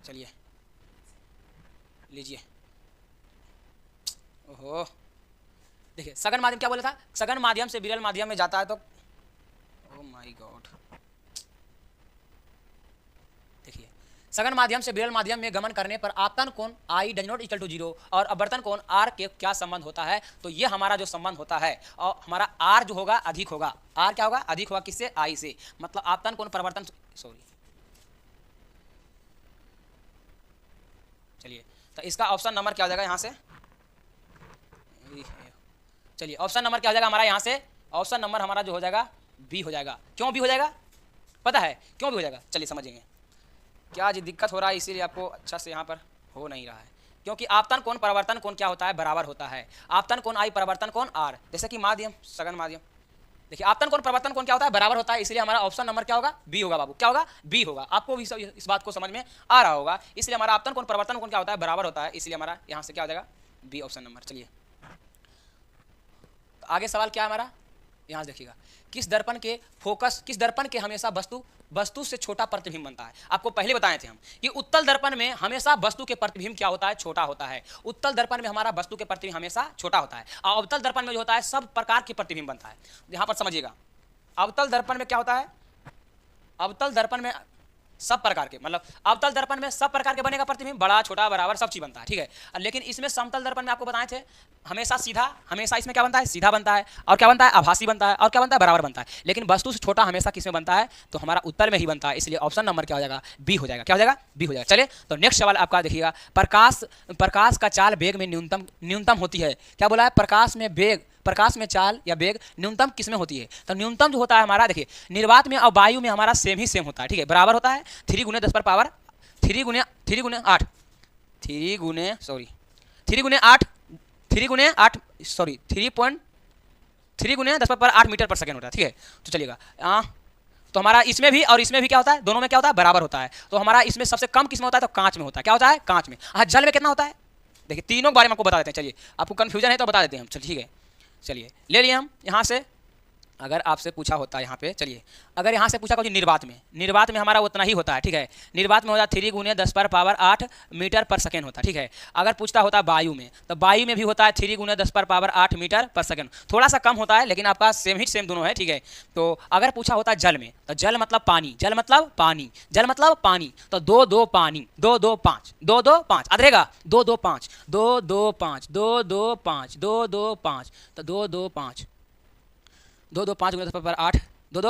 चलिए लीजिए, ओहो देखिए सघन माध्यम क्या बोला था, सघन माध्यम से विरल माध्यम में जाता है तो, ओ माय गॉड, देखिए सघन माध्यम से विरल माध्यम में गमन करने पर आपतन कोण i does not equal to 0 और अपवर्तन कोण आर के क्या संबंध होता है, तो ये हमारा जो संबंध होता है और हमारा आर जो होगा अधिक होगा, आर क्या होगा अधिक होगा किससे, आई से, मतलब आपतन कोण परिवर्तन, सॉरी चलिए तो इसका ऑप्शन नंबर क्या हो जाएगा यहाँ से, चलिए ऑप्शन नंबर क्या हो जाएगा हमारा यहाँ से, ऑप्शन नंबर हमारा जो हो जाएगा बी हो जाएगा। क्यों बी हो जाएगा, पता है क्यों बी हो जाएगा, चलिए समझेंगे क्या जी दिक्कत हो रहा है, इसीलिए आपको अच्छा से यहाँ पर हो नहीं रहा है, क्योंकि आपतन कोण परिवर्तन कोण क्या होता है, बराबर होता है, आपतन कोण आई परिवर्तन कोण आर, जैसे कि माध्यम सघन माध्यम, देखिए आपतन कोण परिवर्तन कोण क्या होता है, बराबर होता है, इसलिए हमारा ऑप्शन नंबर क्या होगा, बी होगा बाबू, क्या होगा बी होगा। आपको भी इस बात को समझ में आ रहा होगा, इसलिए हमारा आपतन कोण परिवर्तन कोण क्या होता है, बराबर होता है, इसलिए हमारा यहाँ से क्या हो जाएगा बी ऑप्शन नंबर। चलिए तो आगे सवाल क्या है हमारा, यहाँ देखिएगा, किस दर्पण के हमेशा वस्तु से छोटा प्रतिबिंब बनता है। आपको पहले बताए थे हम कि उत्तल दर्पण में हमेशा वस्तु के प्रतिबिंब क्या होता है, छोटा होता है। उत्तल दर्पण में हमारा वस्तु के प्रतिबिंब हमेशा छोटा होता है और अवतल दर्पण में जो होता है सब प्रकार के प्रतिबिंब बनता है। यहाँ पर समझिएगा, अवतल दर्पण में क्या होता है, अवतल दर्पण में सब प्रकार के, मतलब अवतल दर्पण में सब प्रकार के बनेगा प्रतिबिंब, बड़ा छोटा बराबर सब चीज बनता है, ठीक है। लेकिन इसमें समतल दर्पण में आपको बताए थे हमेशा सीधा, हमेशा इसमें क्या बनता है, सीधा बनता है, और क्या बनता है, आभासी बनता है, और क्या बनता है, बराबर बनता है। लेकिन वस्तु से छोटा हमेशा किसमें बनता है, तो हमारा उत्तर में ही बनता है, इसलिए ऑप्शन नंबर क्या हो जाएगा, बी हो जाएगा। क्या हो जाएगा, बी हो जाएगा। चलिए तो नेक्स्ट सवाल आपका देखिएगा, प्रकाश का चाल वेग में न्यूनतम होती है। क्या बोला है, प्रकाश में चाल या वेग न्यूनतम किसमें होती है, तो न्यूनतम जो होता है हमारा, देखिए निर्वात में और वायु में हमारा सेम होता है, ठीक है, बराबर होता है। 3 × 10 पावर 3 × 8 मीटर पर सेकेंड होता है, ठीक है। तो चलिएगा तो हमारा इसमें भी और इसमें भी क्या होता है, दोनों में क्या होता है, बराबर होता है। तो हमारा इसमें सबसे कम किसमें होता है, तो कांच में होता है। क्या होता है, कांच में। हाँ, जल में कितना होता है, देखिए तीनों के बारे में आपको बता देते हैं। चलिए आपको कन्फ्यूजन है तो बता देते हैं हम, चलिए ठीक है। चलिए ले लिए हम यहाँ से, अगर आपसे पूछा होता है यहाँ पे, चलिए अगर यहाँ से पूछा कुछ निर्वात में हमारा उतना ही होता है, ठीक है। निर्वात में होता है 3 × 10 पावर 8 मीटर पर सेकेंड होता है, ठीक है। अगर पूछता होता है वायु में, तो वायु में भी होता है 3 × 10 पावर 8 मीटर पर सेकेंड, थोड़ा सा कम होता है, लेकिन आपका सेम दोनों है, ठीक है। तो अगर पूछा होता है जल में, तो जल मतलब पानी, तो 2 2 पानी, 2 2 5 अधरेगा 2 2 5 2 2 5 2 2 5 2 2 5, तो 2 2 5 2 2 5 × 10 पावर 8 2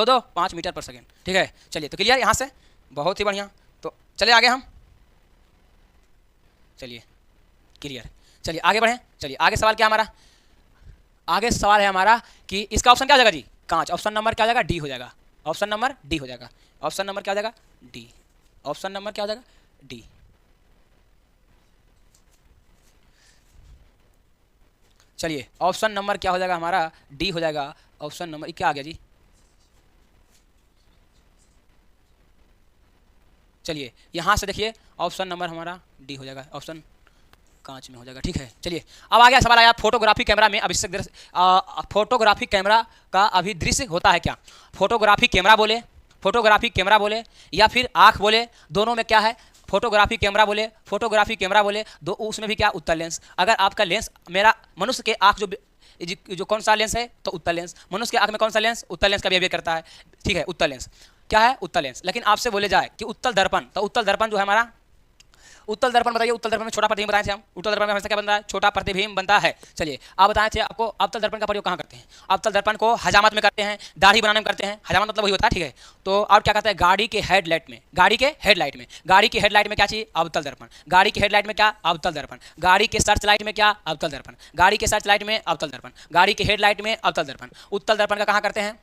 2 5 मीटर पर सेकेंड, ठीक है। चलिए तो क्लियर यहाँ से, बहुत ही बढ़िया। तो चलिए आगे हम, चलिए क्लियर, चलिए आगे बढ़ें। चलिए आगे सवाल क्या हमारा, आगे सवाल है हमारा कि इसका ऑप्शन क्या हो जाएगा जी, कांच। ऑप्शन नंबर क्या हो जाएगा, डी हो जाएगा। ऑप्शन नंबर डी हो जाएगा। ऑप्शन नंबर क्या हो जाएगा, डी। ऑप्शन नंबर क्या हो जाएगा, डी। चलिए ऑप्शन नंबर क्या हो जाएगा हमारा, डी हो जाएगा। ऑप्शन नंबर क्या आ गया जी, चलिए यहाँ से देखिए ऑप्शन नंबर हमारा डी हो जाएगा, ऑप्शन कांच में हो जाएगा, ठीक है। चलिए अब आ गया सवाल आया, फोटोग्राफी कैमरा में अभिषेक दृश्य, फोटोग्राफी कैमरा का अभिदृश्य होता है क्या। फोटोग्राफी कैमरा बोले या फिर आँख बोले, दोनों में क्या है, फोटोग्राफी कैमरा बोले दो, उसमें भी क्या, उत्तल लेंस। अगर आपका लेंस, मेरा मनुष्य के आँख जो कौन सा लेंस है, तो उत्तल लेंस। मनुष्य के आँख में कौन सा लेंस, उत्तल लेंस का बिहेवियर करता है, ठीक है, उत्तल लेंस। क्या है, उत्तल लेंस। लेकिन आपसे बोले जाए कि उत्तल दर्पण, तो उत्तल दर्पण जो है हमारा, उत्तल दर्पण बताइए, उत्तल दर्पण में छोटा प्रतिबिंब बताए थे हम, उत्तल दर्पण में हमेशा क्या बनता है, छोटा प्रतिबिंब बनता है। चलिए आप बताए थे आपको अवतल दर्पण का प्रयोग कहाँ करते हैं, अवतल दर्पण को हजामत में करते हैं, दाढ़ी बनाने में करते हैं, हजामत मतलब वही होता है, ठीक है। तो आप क्या कहते हैं, गाड़ी के हेडलाइट में, गाड़ी के हेडलाइट में, गाड़ी की हेडलाइट में क्या चाहिए, अवतल दर्पण, गाड़ी की हेडलाइट में क्या, अवतल दर्पण, गाड़ी के सर्च लाइट में क्या, अवतल दर्पण, गाड़ी के सर्च लाइट में अवतल दर्पण, गाड़ी के हेडलाइट में अवतल दर्पण। उत्तल दर्पण का कहाँ करते हैं,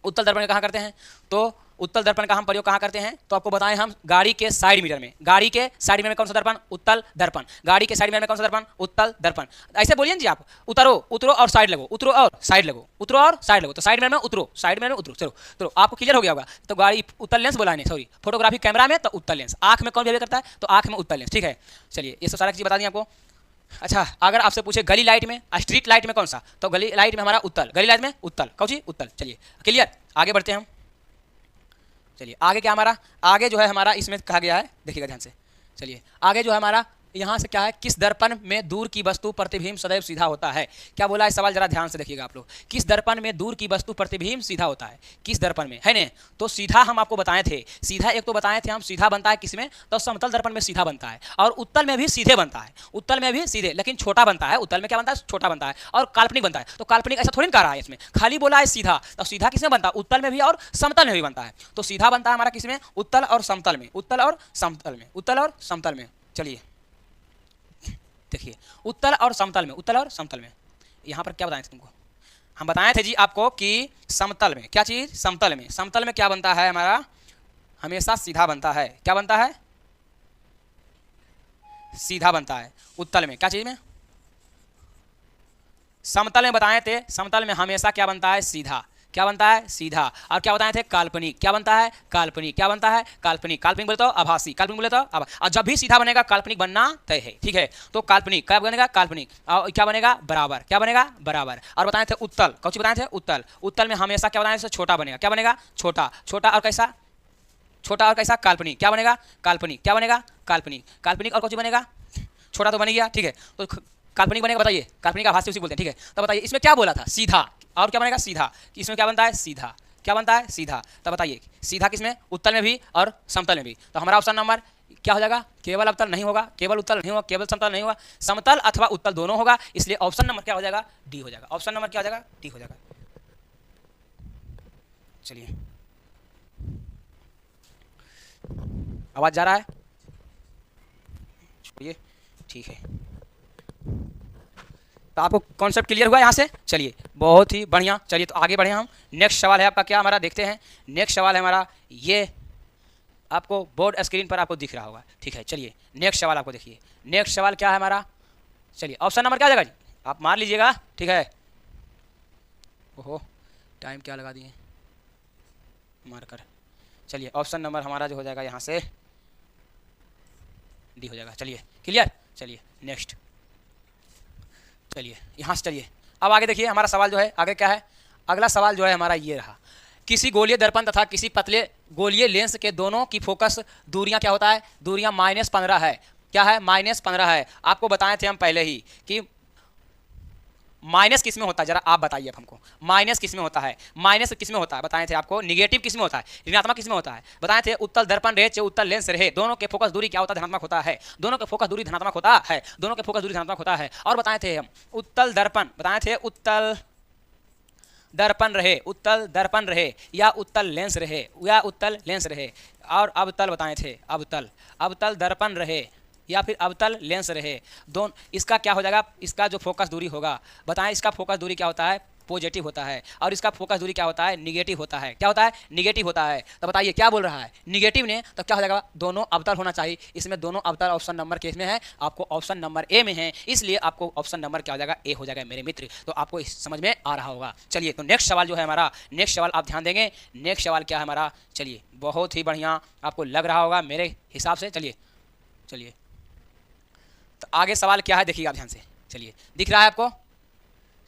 उत्तल दर्पण का कहाँ करते हैं, तो उत्तल दर्पण का हम प्रयोग कहाँ करते हैं, तो आपको बताएं हम गाड़ी के साइड मिरर में, गाड़ी के साइड मिरर में कौन सा दर्पण, उत्तल दर्पण, गाड़ी के साइड मिरर में कौन सा दर्पण, उत्तल दर्पण। ऐसे बोलिए जी आप, उतरो उतरो और साइड लगो, उतरो और साइड लगो, उतरो और साइड लगो, तो साइड मिरर में उतरो, साइड मिरर में उतरो, चलो तो आपको क्लियर हो गया होगा। तो गाड़ी उत्तल लेंस बोला नहीं, सॉरी, फोटोग्राफी कैमरा में तो उत्तल लेंस, आंख में कौन बिहेव करता है, तो आंख में उत्तल लेंस, ठीक है। चलिए ये सब सारा चीज़ बता दी आपको। अच्छा अगर आपसे पूछे गली लाइट में, स्ट्रीट लाइट में कौन सा, तो गली लाइट में हमारा उत्तल, गली लाइट में उत्तल, कौन सी, उत्तल। चलिए क्लियर, आगे बढ़ते हैं हम। चलिए आगे क्या हमारा, आगे जो है हमारा इसमें कहा गया है, देखिएगा ध्यान से। चलिए आगे जो है हमारा यहाँ से क्या है, किस दर्पण में दूर की वस्तु प्रतिबिंब सदैव सीधा होता है, क्या बोला है सवाल, जरा ध्यान से देखिएगा आप लोग। किस दर्पण में दूर की वस्तु प्रतिबिंब सीधा होता है, किस दर्पण में, है ना। तो सीधा हम आपको बताए थे, सीधा एक तो बताए थे हम, सीधा बनता है किसमें, तो समतल दर्पण में सीधा बनता है, और उत्तल में भी सीधे बनता है, उत्तल में भी सीधे, लेकिन छोटा बनता है, उत्तल में क्या बनता है, छोटा बनता है, और काल्पनिक बनता है। तो काल्पनिक ऐसा थोड़ी ना कह रहा है इसमें, खाली बोला है सीधा, तो सीधा किसमें बनता है, उत्तल में भी और समतल में भी बनता है। तो सीधा बनता है हमारा किसमें, उत्तल और समतल में, उत्तल और समतल में, उत्तल और समतल में। चलिए देखिए उत्तल और समतल में, उत्तल और समतल में, यहाँ पर क्या बताएं तुमको, हम बताए थे जी आपको कि समतल में क्या चीज़, समतल में, समतल में क्या बनता है हमारा, हमेशा सीधा बनता है, क्या बनता है, सीधा बनता है। उत्तल में क्या चीज़ में, समतल में बताए थे, समतल में हमेशा क्या बनता है, सीधा, क्या बनता है, सीधा। और क्या बताए थे, काल्पनिक, क्या बनता है, काल्पनिक, क्या बनता है, काल्पनिक, काल्पनिक बोले तो आभासी, काल्पनिक बोले तो और जब भी सीधा बनेगा काल्पनिक बनना तय है, ठीक है। तो काल्पनिक क्या बनेगा, काल्पनिक, और क्या बनेगा, बराबर, क्या बनेगा, बराबर। और बताए थे उत्तल, कौन सी बताए थे, उत्तल, उत्तल में हमेशा क्या बताए थे, छोटा बनेगा, क्या बनेगा, छोटा, छोटा और कैसा, छोटा और कैसा, काल्पनिक, क्या बनेगा, काल्पनिक, क्या बनेगा, काल्पनिक, काल्पनिक और कौन सी बनेगा, छोटा तो बन गया, ठीक है। तो काल्पनिक बनेगा, बताइए, काल्पनिक आभासी उसी बोलते हैं, ठीक है। तो बताइए इसमें क्या बोला था, सीधा, और क्या बनेगा, सीधा, इसमें क्या बनता है, सीधा, क्या बनता है, सीधा। तो बताइए सीधा किसमें, उत्तल में भी और समतल में भी। तो हमारा ऑप्शन नंबर क्या हो जाएगा, केवल अवतल नहीं होगा, केवल उत्तल नहीं होगा, केवल समतल नहीं होगा, समतल अथवा उत्तल दोनों होगा, इसलिए ऑप्शन नंबर क्या हो जाएगा, डी हो जाएगा, ऑप्शन नंबर क्या हो जाएगा, डी हो जाएगा। चलिए आवाज जा रहा है, छोड़िए, ठीक है। तो आपको कॉन्सेप्ट क्लियर हुआ यहाँ से, चलिए बहुत ही बढ़िया। चलिए तो आगे बढ़े हम, नेक्स्ट सवाल है आपका क्या हमारा, देखते हैं। नेक्स्ट सवाल है हमारा, ये आपको बोर्ड स्क्रीन पर आपको दिख रहा होगा, ठीक है। चलिए नेक्स्ट सवाल आपको देखिए, नेक्स्ट सवाल क्या है हमारा, चलिए ऑप्शन नंबर क्या आ जाएगा जी, आप मार लीजिएगा, ठीक है। ओहो टाइम क्या लगा दिए मार कर। चलिए ऑप्शन नंबर हमारा जो हो जाएगा यहाँ से डी हो जाएगा। चलिए क्लियर, चलिए नेक्स्ट, चलिए यहाँ से चलिए अब आगे देखिए हमारा सवाल जो है आगे क्या है, अगला सवाल जो है हमारा ये रहा, किसी गोलीय दर्पण तथा किसी पतले गोलीय लेंस के दोनों की फोकस दूरियां क्या होता है, दूरियां -15 है, क्या है, -15 है। आपको बताए थे हम पहले ही कि माइनस किस में होता है, जरा आप बताइए अब हमको, माइनस किस में होता है, माइनस किस में होता है, बताए थे आपको, निगेटिव किस में होता है, ऋणात्मक किस में होता है, बताए थे उत्तल दर्पण रहे चाहे उत्तल लेंस रहे, दोनों के फोकस दूरी क्या होता है, धनात्मक होता है, दोनों के फोकस दूरी धनात्मक होता है, दोनों के फोकस दूरी धनात्मक होता है। और बताए थे हम उत्तल दर्पण, बताए थे उत्तल दर्पण रहे, उत्तल दर्पण रहे या उत्तल लेंस रहे, या उत्तल लेंस रहे, और अवतल बताए थे, अवतल, अवतल दर्पण रहे या फिर अवतल लेंस रहे, दोनों, इसका क्या हो जाएगा, इसका जो फोकस दूरी होगा, बताएं इसका फोकस दूरी क्या होता है, पॉजिटिव होता है, और इसका फोकस दूरी क्या होता है, निगेटिव होता है, क्या होता है, निगेटिव होता है। तो बताइए क्या बोल रहा है, निगेटिव ने, तो क्या हो जाएगा, दोनों अवतल होना चाहिए, इसमें दोनों अवतल ऑप्शन नंबर किस में है, आपको ऑप्शन नंबर ए में है, इसलिए आपको ऑप्शन नंबर क्या हो जाएगा, ए हो जाएगा मेरे मित्र। तो आपको समझ में आ रहा होगा। चलिए तो नेक्स्ट सवाल जो है हमारा, नेक्स्ट सवाल आप ध्यान देंगे, नेक्स्ट सवाल क्या है हमारा, चलिए बहुत ही बढ़िया आपको लग रहा होगा मेरे हिसाब से। चलिए चलिए तो आगे सवाल क्या है देखिएगा ध्यान से, चलिए दिख रहा है आपको,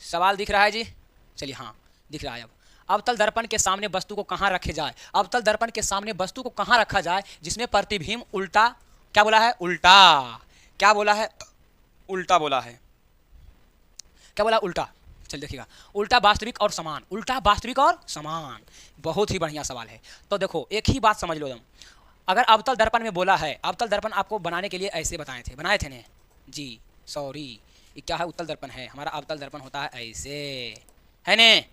सवाल दिख रहा है जी, चलिए हाँ दिख रहा है। अब अवतल दर्पण के सामने वस्तु को कहाँ रखे जाए, अवतल दर्पण के सामने वस्तु को कहाँ रखा जाए जिसमें प्रतिबिंब उल्टा, क्या बोला है, उल्टा, क्या बोला है, उल्टा बोला है, क्या बोला, उल्टा, चल देखिएगा, उल्टा वास्तविक और समान, उल्टा वास्तविक और समान, बहुत ही बढ़िया सवाल है। तो देखो एक ही बात समझ लो तुम, अगर अवतल दर्पण में बोला है, अवतल दर्पण आपको बनाने के लिए ऐसे बनाए थे ने जी, सॉरी ये क्या है, उत्तल दर्पण है हमारा, अवतल दर्पण होता है ऐसे, है ने।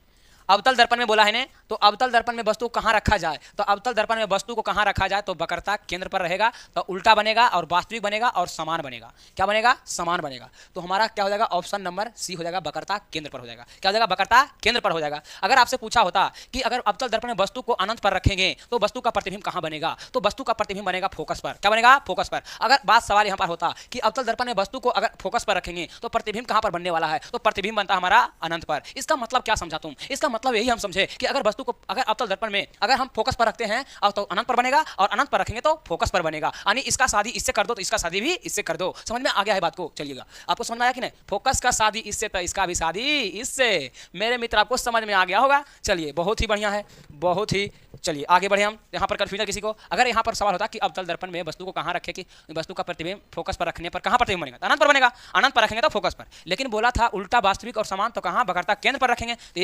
अवतल दर्पण में बोला है ने, तो अवतल दर्पण में वस्तु कहाँ रखा जाए, तो अवतल दर्पण में वस्तु को कहाँ रखा जाए, तो वक्रता केंद्र पर रहेगा, तो उल्टा बनेगा और वास्तविक बनेगा और समान बनेगा। क्या बनेगा, समान बनेगा। तो हमारा क्या हो जाएगा, ऑप्शन नंबर सी हो जाएगा, वक्रता केंद्र पर हो जाएगा। क्या हो जाएगा, वक्रता केंद्र पर हो जाएगा। अगर आपसे पूछा होता कि अगर अवतल दर्पण में वस्तु को अनंत पर रखेंगे तो वस्तु का प्रतिबिंब कहाँ बनेगा, तो वस्तु का प्रतिबिंब बनेगा फोकस पर। क्या बनेगा, फोकस पर। अगर बात सवाल यहाँ पर होता कि अवतल दर्पण में वस्तु को अगर फोकस पर रखेंगे तो प्रतिबिंब कहाँ पर बनने वाला है, तो प्रतिबिंब बनता हमारा अनंत पर। इसका मतलब क्या समझा तुम, इसका मतलब यही हम समझे कि अगर वस्तु को अगर अवतल दर्पण में अगर हम फोकस पर रखते हैं और तो अनंत पर बनेगा, और अनंत पर रखेंगे तो फोकस पर बनेगा। यानी इसका शादी इससे कर दो तो इसका शादी भी इससे कर दो। समझ में आ गया है बात को, चलिएगा आपको समझ में आया कि नहीं, फोकस का शादी इससे तो इसका भी शादी इससे। मेरे मित्र आपको समझ में आ गया होगा। चलिए बहुत ही बढ़िया है, बहुत ही। चलिए आगे बढ़े हम। यहाँ पर कन्फ्यूजन किसी को, अगर यहाँ पर सवाल होता कि अवतल दर्पण में वस्तु को कहाँ रखे कि वस्तु का प्रतिबिंब फोकस पर रखने पर कहाँ प्रतिबिंब बनेगा, तो अनंत पर बनेगा, अनंत पर रखेंगे तो फोकस पर। लेकिन बोला था उल्टा वास्तविक और समान, तो कहाँ, वक्रता केंद्र पर रखेंगे, तो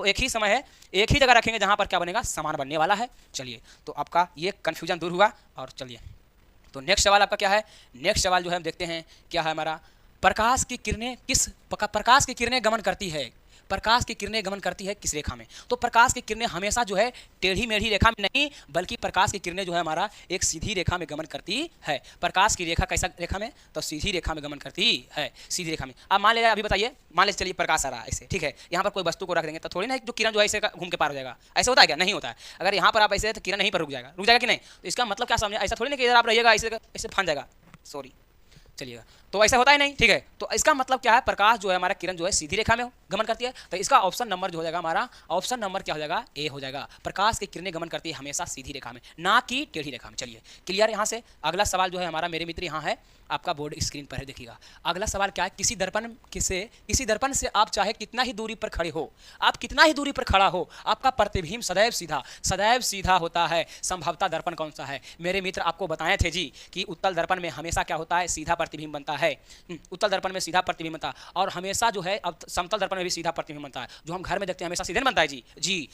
एक ही समय है, एक ही जगह रखेंगे जहाँ पर क्या बनेगा, समान बनने वाला है। चलिए तो आपका ये कन्फ्यूजन दूर हुआ। और चलिए तो नेक्स्ट सवाल आपका क्या है, नेक्स्ट सवाल जो है हम देखते हैं क्या है हमारा, प्रकाश की किरणें गमन करती है, प्रकाश की किरणें गमन करती है किस रेखा में, तो प्रकाश की किरणें हमेशा जो है टेढ़ी मेढ़ी रेखा में नहीं, बल्कि प्रकाश की किरणें जो है हमारा एक सीधी रेखा में गमन करती है। प्रकाश की रेखा कैसा रेखा में, तो सीधी रेखा में गमन करती है, सीधी रेखा में। अब मान लीजिए, अभी बताइए, मान लीजिए चलिए प्रकाश आ रहा है ऐसे, ठीक है, यहाँ पर कोई वस्तु को रख देंगे तो थोड़ी ना जो किरण जो है ऐसे घूम के पार हो जाएगा, ऐसे होता है क्या, नहीं होता है। अगर यहाँ पर आप ऐसे तो किरण नहीं पर रुक जाएगा कि नहीं, तो इसका मतलब क्या समझे, ऐसा थोड़ी ना कि इधर आप रहिएगा ऐसे फंस जाएगा, सॉरी चलिएगा, तो ऐसा होता ही नहीं, ठीक है। तो इसका मतलब क्या है, प्रकाश जो है हमारा किरण जो है सीधी रेखा में गमन करती है, तो इसका ऑप्शन नंबर जो हो जाएगा हमारा, ऑप्शन नंबर क्या हो जाएगा, ए हो जाएगा। प्रकाश की किरणें गमन करती है हमेशा सीधी रेखा में, ना कि टेढ़ी रेखा में। चलिए क्लियर। यहाँ से अगला सवाल जो है हमारा मेरे मित्र यहाँ है, आपका बोर्ड स्क्रीन पर है, देखिएगा। अगला सवाल क्या है, किसी दर्पण से आप चाहे कितना ही दूरी पर खड़े हो, आप कितना ही दूरी पर खड़ा हो, आपका प्रतिबिंब सदैव सीधा होता है। संभवतः दर्पण कौन सा है, मेरे मित्र आपको बताए थे जी कि उत्तल दर्पण में हमेशा क्या होता है, सीधा प्रतिबिंब बनता है। उत्तल दर्पण में सीधा प्रतिबिंब बनता है, और हमेशा जो है अब समतल दर्पण में भी सीधा प्रतिबिंब बनता है। जो हम घर में देखते हैं हमेशा सीधे बनता है जी।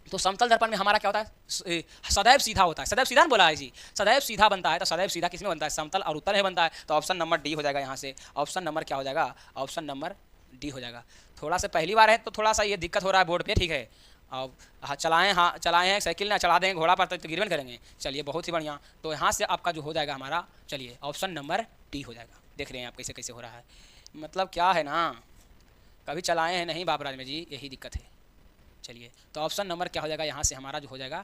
तो समतल दर्पण में हमारा क्या होता है, सदैव सीधा होता है, सदैव सीधा बोला है जी, सदैव सीधा बनता है। तो सदैव सीधा किसमें बनता है, समतल और उत्तल में बनता है। तो ऑप्शन नंबर डी हो जाएगा। यहाँ से ऑप्शन नंबर क्या हो जाएगा, ऑप्शन नंबर डी हो जाएगा। थोड़ा सा पहली बार है तो थोड़ा सा ये दिक्कत हो रहा है बोर्ड पे, ठीक है। अब चलाएं हैं साइकिल ना चला देंगे, घोड़ा पर तो गिरवन करेंगे। चलिए बहुत ही बढ़िया। तो यहाँ से आपका जो हो जाएगा हमारा, चलिए ऑप्शन नंबर डी हो जाएगा। देख रहे हैं आप कैसे कैसे हो रहा है, मतलब क्या है ना, कभी चलाए हैं नहीं बाबराज में जी, यही दिक्कत है। चलिए तो ऑप्शन नंबर क्या हो जाएगा, यहाँ से हमारा जो हो जाएगा,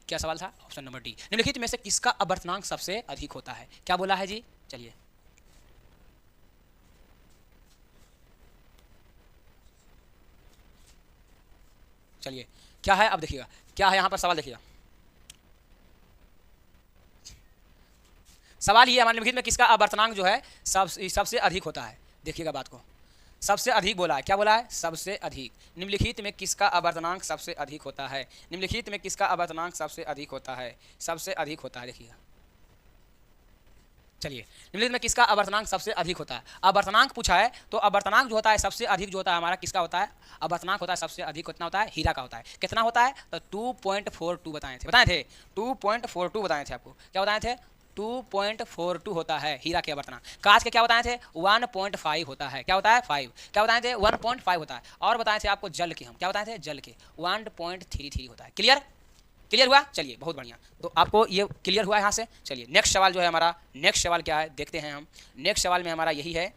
क्या सवाल था, ऑप्शन नंबर डी। निम्नलिखित में से किसका अपवर्तनांक सबसे अधिक होता है, क्या बोला है जी। चलिए चलिए क्या है, अब देखिएगा क्या है यहाँ पर सवाल, देखिएगा सवाल ये हमारे निम्नलिखित में किसका अपवर्तनांक जो है सबसे अधिक होता है। देखिएगा बात को, सबसे अधिक बोला है, क्या बोला है, सबसे अधिक। निम्नलिखित में किसका अपवर्तनांक सबसे अधिक होता है, निम्नलिखित में किसका अपवर्तनांक सबसे अधिक होता है, सबसे अधिक होता है। देखिएगा चलिए निम्नलिखित में किसका अपवर्तनांक सबसे अधिक होता है। अपवर्तनांक पूछा है, तो अपवर्तनांक जो होता है सबसे अधिक जो होता है हमारा किसका होता है, अपवर्तनांक होता है सबसे अधिक कितना होता है, हीरा का होता है। कितना होता है, तो 2.42 बताए थे 2.42 बताए थे आपको, क्या बताए थे, 2.42 होता है हीरा के अपवर्तनांक। कांच के क्या बताए थे, 1.5 होता है, क्या होता है 5, क्या बताए थे 1.5 होता है। और बताए थे आपको जल के, हम क्या बताए थे, जल के 1.33 होता है। क्लियर हुआ। चलिए बहुत बढ़िया, तो आपको ये क्लियर हुआ यहाँ से। चलिए नेक्स्ट सवाल जो है हमारा, नेक्स्ट सवाल क्या है देखते हैं हम। नेक्स्ट सवाल में हमारा यही है,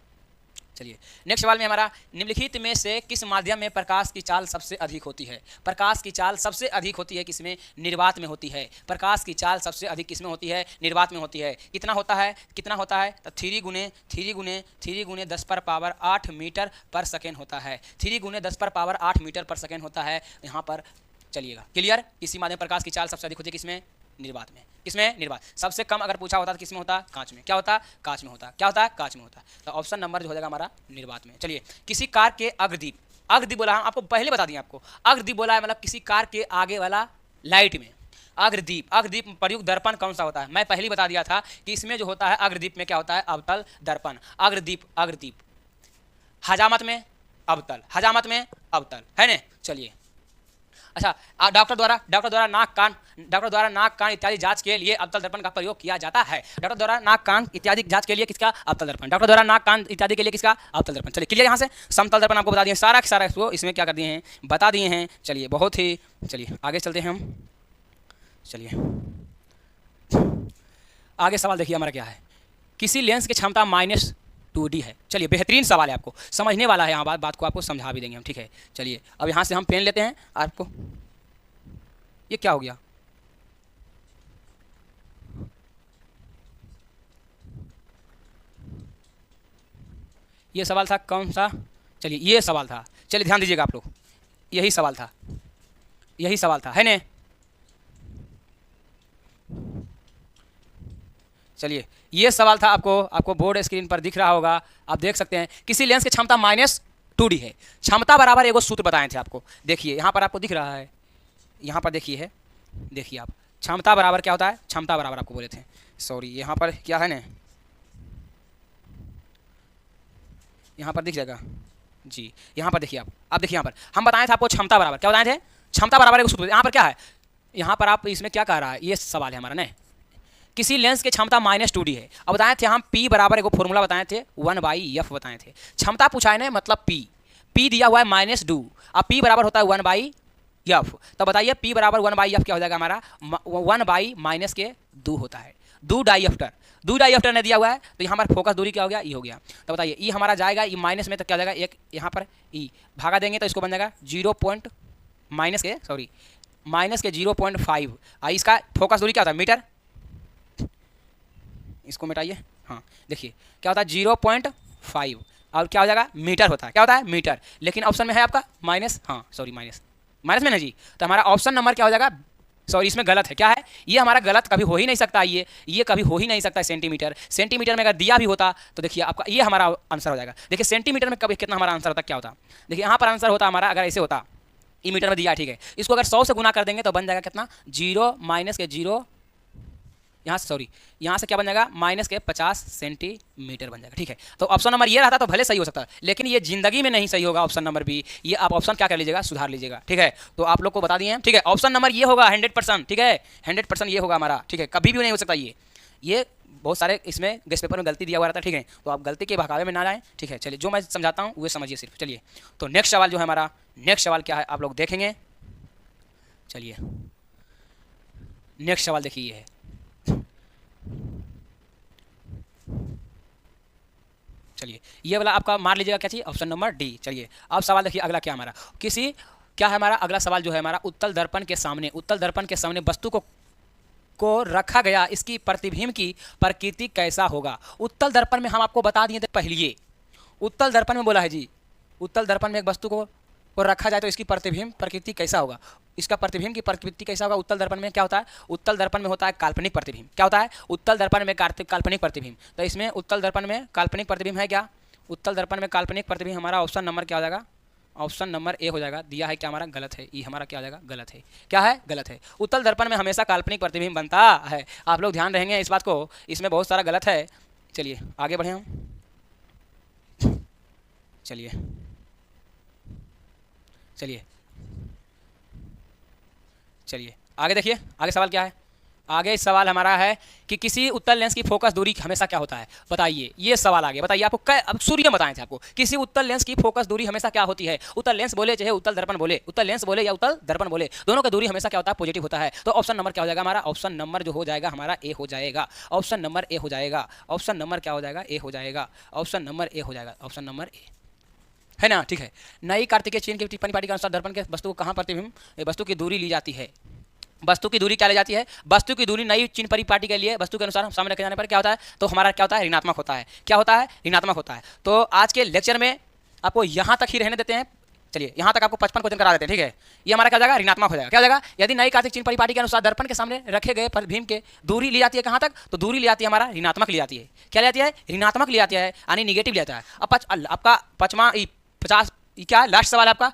चलिए नेक्स्ट सवाल में हमारा, निम्नलिखित में से किस माध्यम में प्रकाश की चाल सबसे अधिक होती है। प्रकाश की चाल सबसे अधिक होती है किसमें, निर्वात में होती है। प्रकाश की चाल सबसे अधिक किसमें होती है, निर्वात में होती है। कितना होता है, तो 3 गुने 10 पर पावर 8 मीटर पर सेकेंड होता है। 3 गुने 10 पर पावर 8 मीटर पर सेकेंड होता है यहाँ पर। चलिएगा क्लियर। इसी माध्यम प्रकाश की चाल सबसे अधिक होती है किसमें, निर्वात में। किसमें, निर्वात। सबसे कम अगर पूछा होता तो किसमें होता, कांच में। क्या होता, कांच में होता, क्या होता, कांच में होता। तो ऑप्शन नंबर जो हो जाएगा हमारा निर्वात में। चलिए किसी कार के अग्रदीप बोला, हम आपको पहले बता दिए, आपको अग्रदीप बोला है मतलब किसी कार के आगे वाला लाइट में अग्रदीप प्रयुक्त दर्पण कौन सा होता है। मैं पहले ही बता दिया था कि इसमें जो होता है अग्रदीप में क्या होता है, अवतल दर्पण। अग्रदीप हजामत में अवतल, हजामत में अवतल, है ना। चलिए अच्छा, डॉक्टर द्वारा नाक कान इत्यादि जांच के लिए अवतल दर्पण का प्रयोग किया जाता है। डॉक्टर द्वारा नाक कान इत्यादि जांच के लिए किसका? अवतल दर्पण। डॉक्टर द्वारा नाक कान इत्यादि के लिए किसका? अवतल दर्पण। चलिए क्लियर। यहाँ से समतल दर्पण आपको बता दिए, सारा का सारा इसको इसमें क्या कर दिए हैं, बता दिए हैं। चलिए बहुत ही, चलिए आगे चलते हैं हम। चलिए आगे सवाल देखिए हमारा क्या है, किसी लेंस की क्षमता -2D है। चलिए बेहतरीन सवाल है, आपको समझने वाला है, यहाँ बात को आपको समझा भी देंगे हम, ठीक है। चलिए अब यहाँ से हम पेन लेते हैं आपको, ये क्या हो गया, ये सवाल था कौन सा? चलिए ये सवाल था, चलिए ध्यान दीजिएगा आप लोग, यही सवाल था, यही सवाल था, है ना। चलिए ये सवाल था, आपको बोर्ड स्क्रीन पर दिख रहा होगा, आप देख सकते हैं। किसी लेंस की क्षमता -2D है, क्षमता बराबर एगो सूत्र बताए थे आपको, देखिए यहाँ पर आपको दिख रहा है, यहाँ पर देखिए है, देखिए आप, क्षमता बराबर क्या होता है, क्षमता बराबर आपको बोले थे, सॉरी यहाँ पर क्या है ना, यहाँ पर दिख जाएगा जी, यहाँ पर देखिए आप देखिए यहाँ पर हम बताए थे आपको क्षमता बराबर क्या बताए थे, क्षमता बराबर एगो सूत्र। यहाँ पर क्या है, यहाँ पर आप इसमें क्या कह रहा है, ये सवाल है हमारा ना, किसी लेंस की क्षमता -2D है। अब बताए थे हम P बराबर एगो फॉर्मूला बताए थे 1/f बताए थे, क्षमता पूछा है ना, मतलब P दिया हुआ है -2, अब P बराबर होता है 1/f, तो बताइए P बराबर 1/f क्या हो जाएगा हमारा, 1/-2 होता है, 2 डाइऑप्टर ने दिया हुआ है, तो यहाँ पर फोकस दूरी क्या हो गया, ई हो गया। तो बताइए ई हमारा जाएगा, ई माइनस में तो क्या हो जाएगा, एक यहाँ पर ई भागा देंगे तो इसको बन जाएगा -0.5, इसका फोकस दूरी क्या होता है, मीटर, इसको मिटाइए, हाँ देखिए क्या होता है 0.5, और क्या हो जाएगा, मीटर होता है, क्या होता है, मीटर। लेकिन ऑप्शन में है आपका माइनस, हाँ सॉरी माइनस में ना जी, तो हमारा ऑप्शन नंबर क्या हो जाएगा, सॉरी इसमें गलत है, क्या है ये हमारा गलत, कभी हो ही नहीं सकता, ये कभी हो ही नहीं सकता। सेंटीमीटर में अगर दिया भी होता तो देखिए आपका ये हमारा आंसर हो जाएगा। देखिए सेंटीमीटर में कभी कितना हमारा आंसर होता, क्या होता, देखिए यहाँ पर आंसर होता हमारा, अगर ऐसे होता, ई मीटर में दिया है, ठीक है, इसको अगर 100 से गुना कर देंगे तो बन जाएगा कितना, 0 यहाँ से, सॉरी यहाँ से क्या बन जाएगा, -50 सेंटीमीटर बन जाएगा, ठीक है। तो ऑप्शन नंबर ये रहता तो भले सही हो सकता है, लेकिन ये जिंदगी में नहीं सही होगा ऑप्शन नंबर बी, ये आप ऑप्शन क्या कर लीजिएगा, सुधार लीजिएगा, ठीक है। तो आप लोग को बता दिए हैं, ठीक है, ऑप्शन नंबर ये होगा 100%, ठीक है, 100% ये होगा हमारा, ठीक है, कभी भी नहीं हो सकता ये बहुत सारे इसमें गेस्ट पेपर में गलती दिया हुआ रहता है, ठीक है, तो आप गलती के बहकावे में ना जाएं, ठीक है। चलिए जो मैं समझाता हूँ वो समझिए सिर्फ। चलिए तो नेक्स्ट सवाल जो है हमारा, नेक्स्ट सवाल क्या है आप लोग देखेंगे। चलिए नेक्स्ट सवाल देखिए, ये है, चलिए ये वाला आपका मार लीजिएगा क्या चाहिए, ऑप्शन नंबर डी। चलिए अब सवाल देखिए अगला क्या हमारा, क्या है हमारा अगला सवाल जो है हमारा, उत्तल दर्पण के सामने वस्तु को रखा गया, इसकी प्रतिबिंब की प्रकृति कैसा होगा। उत्तल दर्पण में हम आपको बता दिए थे पहले, उत्तल दर्पण में बोला है जी, उत्तल दर्पण में एक वस्तु को रखा जाए तो इसकी प्रतिबिंब प्रकृति कैसा होगा, इसका प्रतिबिंब की प्रकृति कैसा होगा। उत्तल दर्पण में क्या होता है, उत्तल दर्पण में होता है काल्पनिक प्रतिबिंब, क्या होता है, उत्तल दर्पण में काल्पनिक प्रतिबिंब। तो इसमें उत्तल दर्पण में काल्पनिक प्रतिबिंब है क्या, उत्तल दर्पण में काल्पनिक प्रतिबिंब, हमारा ऑप्शन नंबर क्या हो जाएगा, ऑप्शन नंबर ए हो जाएगा। दिया है क्या हमारा, गलत है, ये हमारा क्या हो जाएगा, गलत है, क्या है, गलत है। उत्तल दर्पण में हमेशा काल्पनिक प्रतिबिंब बनता है, आप लोग ध्यान रहेंगे इस बात को, इसमें बहुत सारा गलत है। चलिए आगे बढ़े हम, चलिए आगे देखिए, आगे सवाल क्या है, आगे सवाल हमारा है कि किसी उत्तल लेंस की फोकस दूरी हमेशा क्या होता है, बताइए। ये सवाल आगे बताइए आपको, अब सूर्य बताए थे आपको, किसी उत्तल लेंस की फोकस दूरी हमेशा क्या होती है। उत्तल लेंस बोले चाहे उत्तल दर्पण बोले, उत्तल लेंस बोले या उत्तल दर्पण बोले, दोनों का दूरी हमेशा क्या होता है, पॉजिटिव होता है। तो ऑप्शन नंबर क्या हो जाएगा हमारा, ऑप्शन नंबर जो हो जाएगा हमारा ए हो जाएगा, ऑप्शन नंबर ए हो जाएगा, ऑप्शन नंबर क्या हो जाएगा, ए हो जाएगा, ऑप्शन नंबर ए हो जाएगा, ऑप्शन नंबर ए, है ना, ठीक है। नई कार्तिकेय चीन की टिप्पणी पार्टी के अनुसार दर्पण के वस्तु को कहाँ प्रतिबिंब, वस्तु की दूरी ली जाती है, वस्तु की दूरी क्या ली जाती है, वस्तु की दूरी नई चीन परिपाटी के लिए वस्तु के अनुसार सामने रखे जाने पर क्या होता है, तो हमारा क्या होता है, ऋणात्मक होता है, क्या होता है, ऋणात्मक होता है। तो आज के लेक्चर में आपको यहाँ तक ही रहने देते हैं, चलिए यहाँ तक आपको 55 क्वेश्चन करा देते हैं, ठीक है। ये हमारा क्या हो जाएगा, ऋणात्मक हो जाएगा, क्या हो जाएगा, यदि नई कार्तिक चीन परिपाटी के अनुसार दर्पण के सामने रखे गए प्रतिबिंब के दूरी ली जाती है कहाँ तक, तो दूरी ली जाती है हमारा ऋणात्मक ली जाती है, क्या ली जाती है, ऋणात्मक ली जाती है, यानी निगेटिव ली जाता है। अब आपका 50 क्या लास्ट सवाल आपका,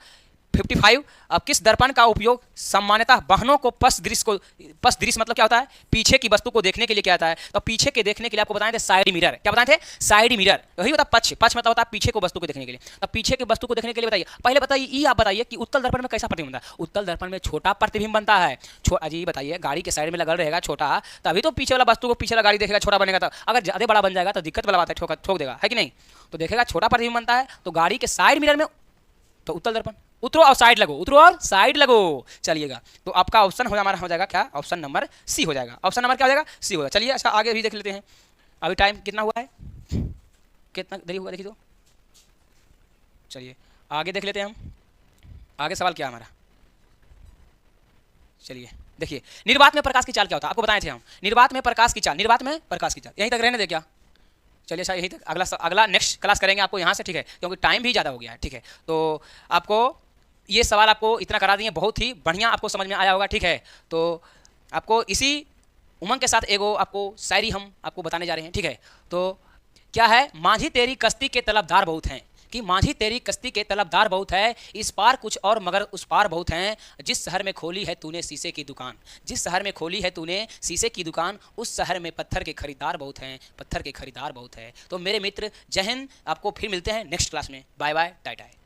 55 अब किस दर्पण का उपयोग सामान्यतः वाहनों को पथ दृश्य मतलब क्या होता है, पीछे की वस्तु को देखने के लिए क्या होता है, तो पीछे के देखने के लिए आपको बताए थे साइड मिरर, क्या बताए थे, साइड मिरर, यही होता है पक्ष, पक्ष मतलब होता है पीछे को वस्तु को देखने के लिए, तो पीछे की वस्तु को देखने के लिए बताइए, पहले बताइए ये आप बताइए कि उत्तल दर्पण में कैसा प्रतिबिंब बनता है, उत्तल दर्पण में छोटा प्रतिबिंब बनता है, अजी बताइए गाड़ी के साइड में लगा रहेगा छोटा, तभी तो पीछे वाला वस्तु को पीछे वाला गाड़ी देखेगा छोटा बनेगा, तो अगर ज्यादा बड़ा बन जाएगा तो दिक्कत वाला बात है, ठोक देगा, है कि नहीं, तो देखेगा छोटा प्रतिबिंब बनता है, तो गाड़ी के साइड मिरर में, तो उत्तल दर्पण, उतरो और साइड लगो, उतरो और साइड लगो, चलिएगा, तो आपका ऑप्शन हमारा हो जाएगा क्या, ऑप्शन नंबर सी हो जाएगा, ऑप्शन नंबर क्या हो जाएगा, सी होगा। चलिए अच्छा आगे भी देख लेते हैं, अभी टाइम कितना हुआ है, कितना देरी हुआ देखिए तो, चलिए आगे देख लेते हैं हम, आगे सवाल क्या है हमारा, चलिए देखिए, निर्वात में प्रकाश की चाल क्या होता है, आपको बताए थे हम, निर्वात में प्रकाश की चाल, निर्वात में प्रकाश की चाल, यहीं तक रहने दे क्या, चलिए अच्छा यहीं तक, अगला नेक्स्ट क्लास करेंगे आपको यहाँ से, ठीक है, क्योंकि टाइम भी ज़्यादा हो गया है, ठीक है, तो आपको ये सवाल आपको इतना करा दिए, बहुत ही बढ़िया आपको समझ में आया होगा, ठीक है, तो आपको इसी उमंग के साथ एगो आपको शायरी हम आपको बताने जा रहे हैं, ठीक है, तो क्या है, माझी तेरी कश्ती के तलबदार बहुत हैं, कि माझी तेरी कश्ती के तलबदार बहुत है, इस पार कुछ और मगर उस पार बहुत हैं, जिस शहर में खोली है तूने शीशे की दुकान, जिस शहर में खोली है तूने शीशे की दुकान, उस शहर में पत्थर के खरीदार बहुत हैं, पत्थर के खरीदार बहुत है। तो मेरे मित्र जय हिंद, आपको फिर मिलते हैं नेक्स्ट क्लास में, बाय बाय टाटा।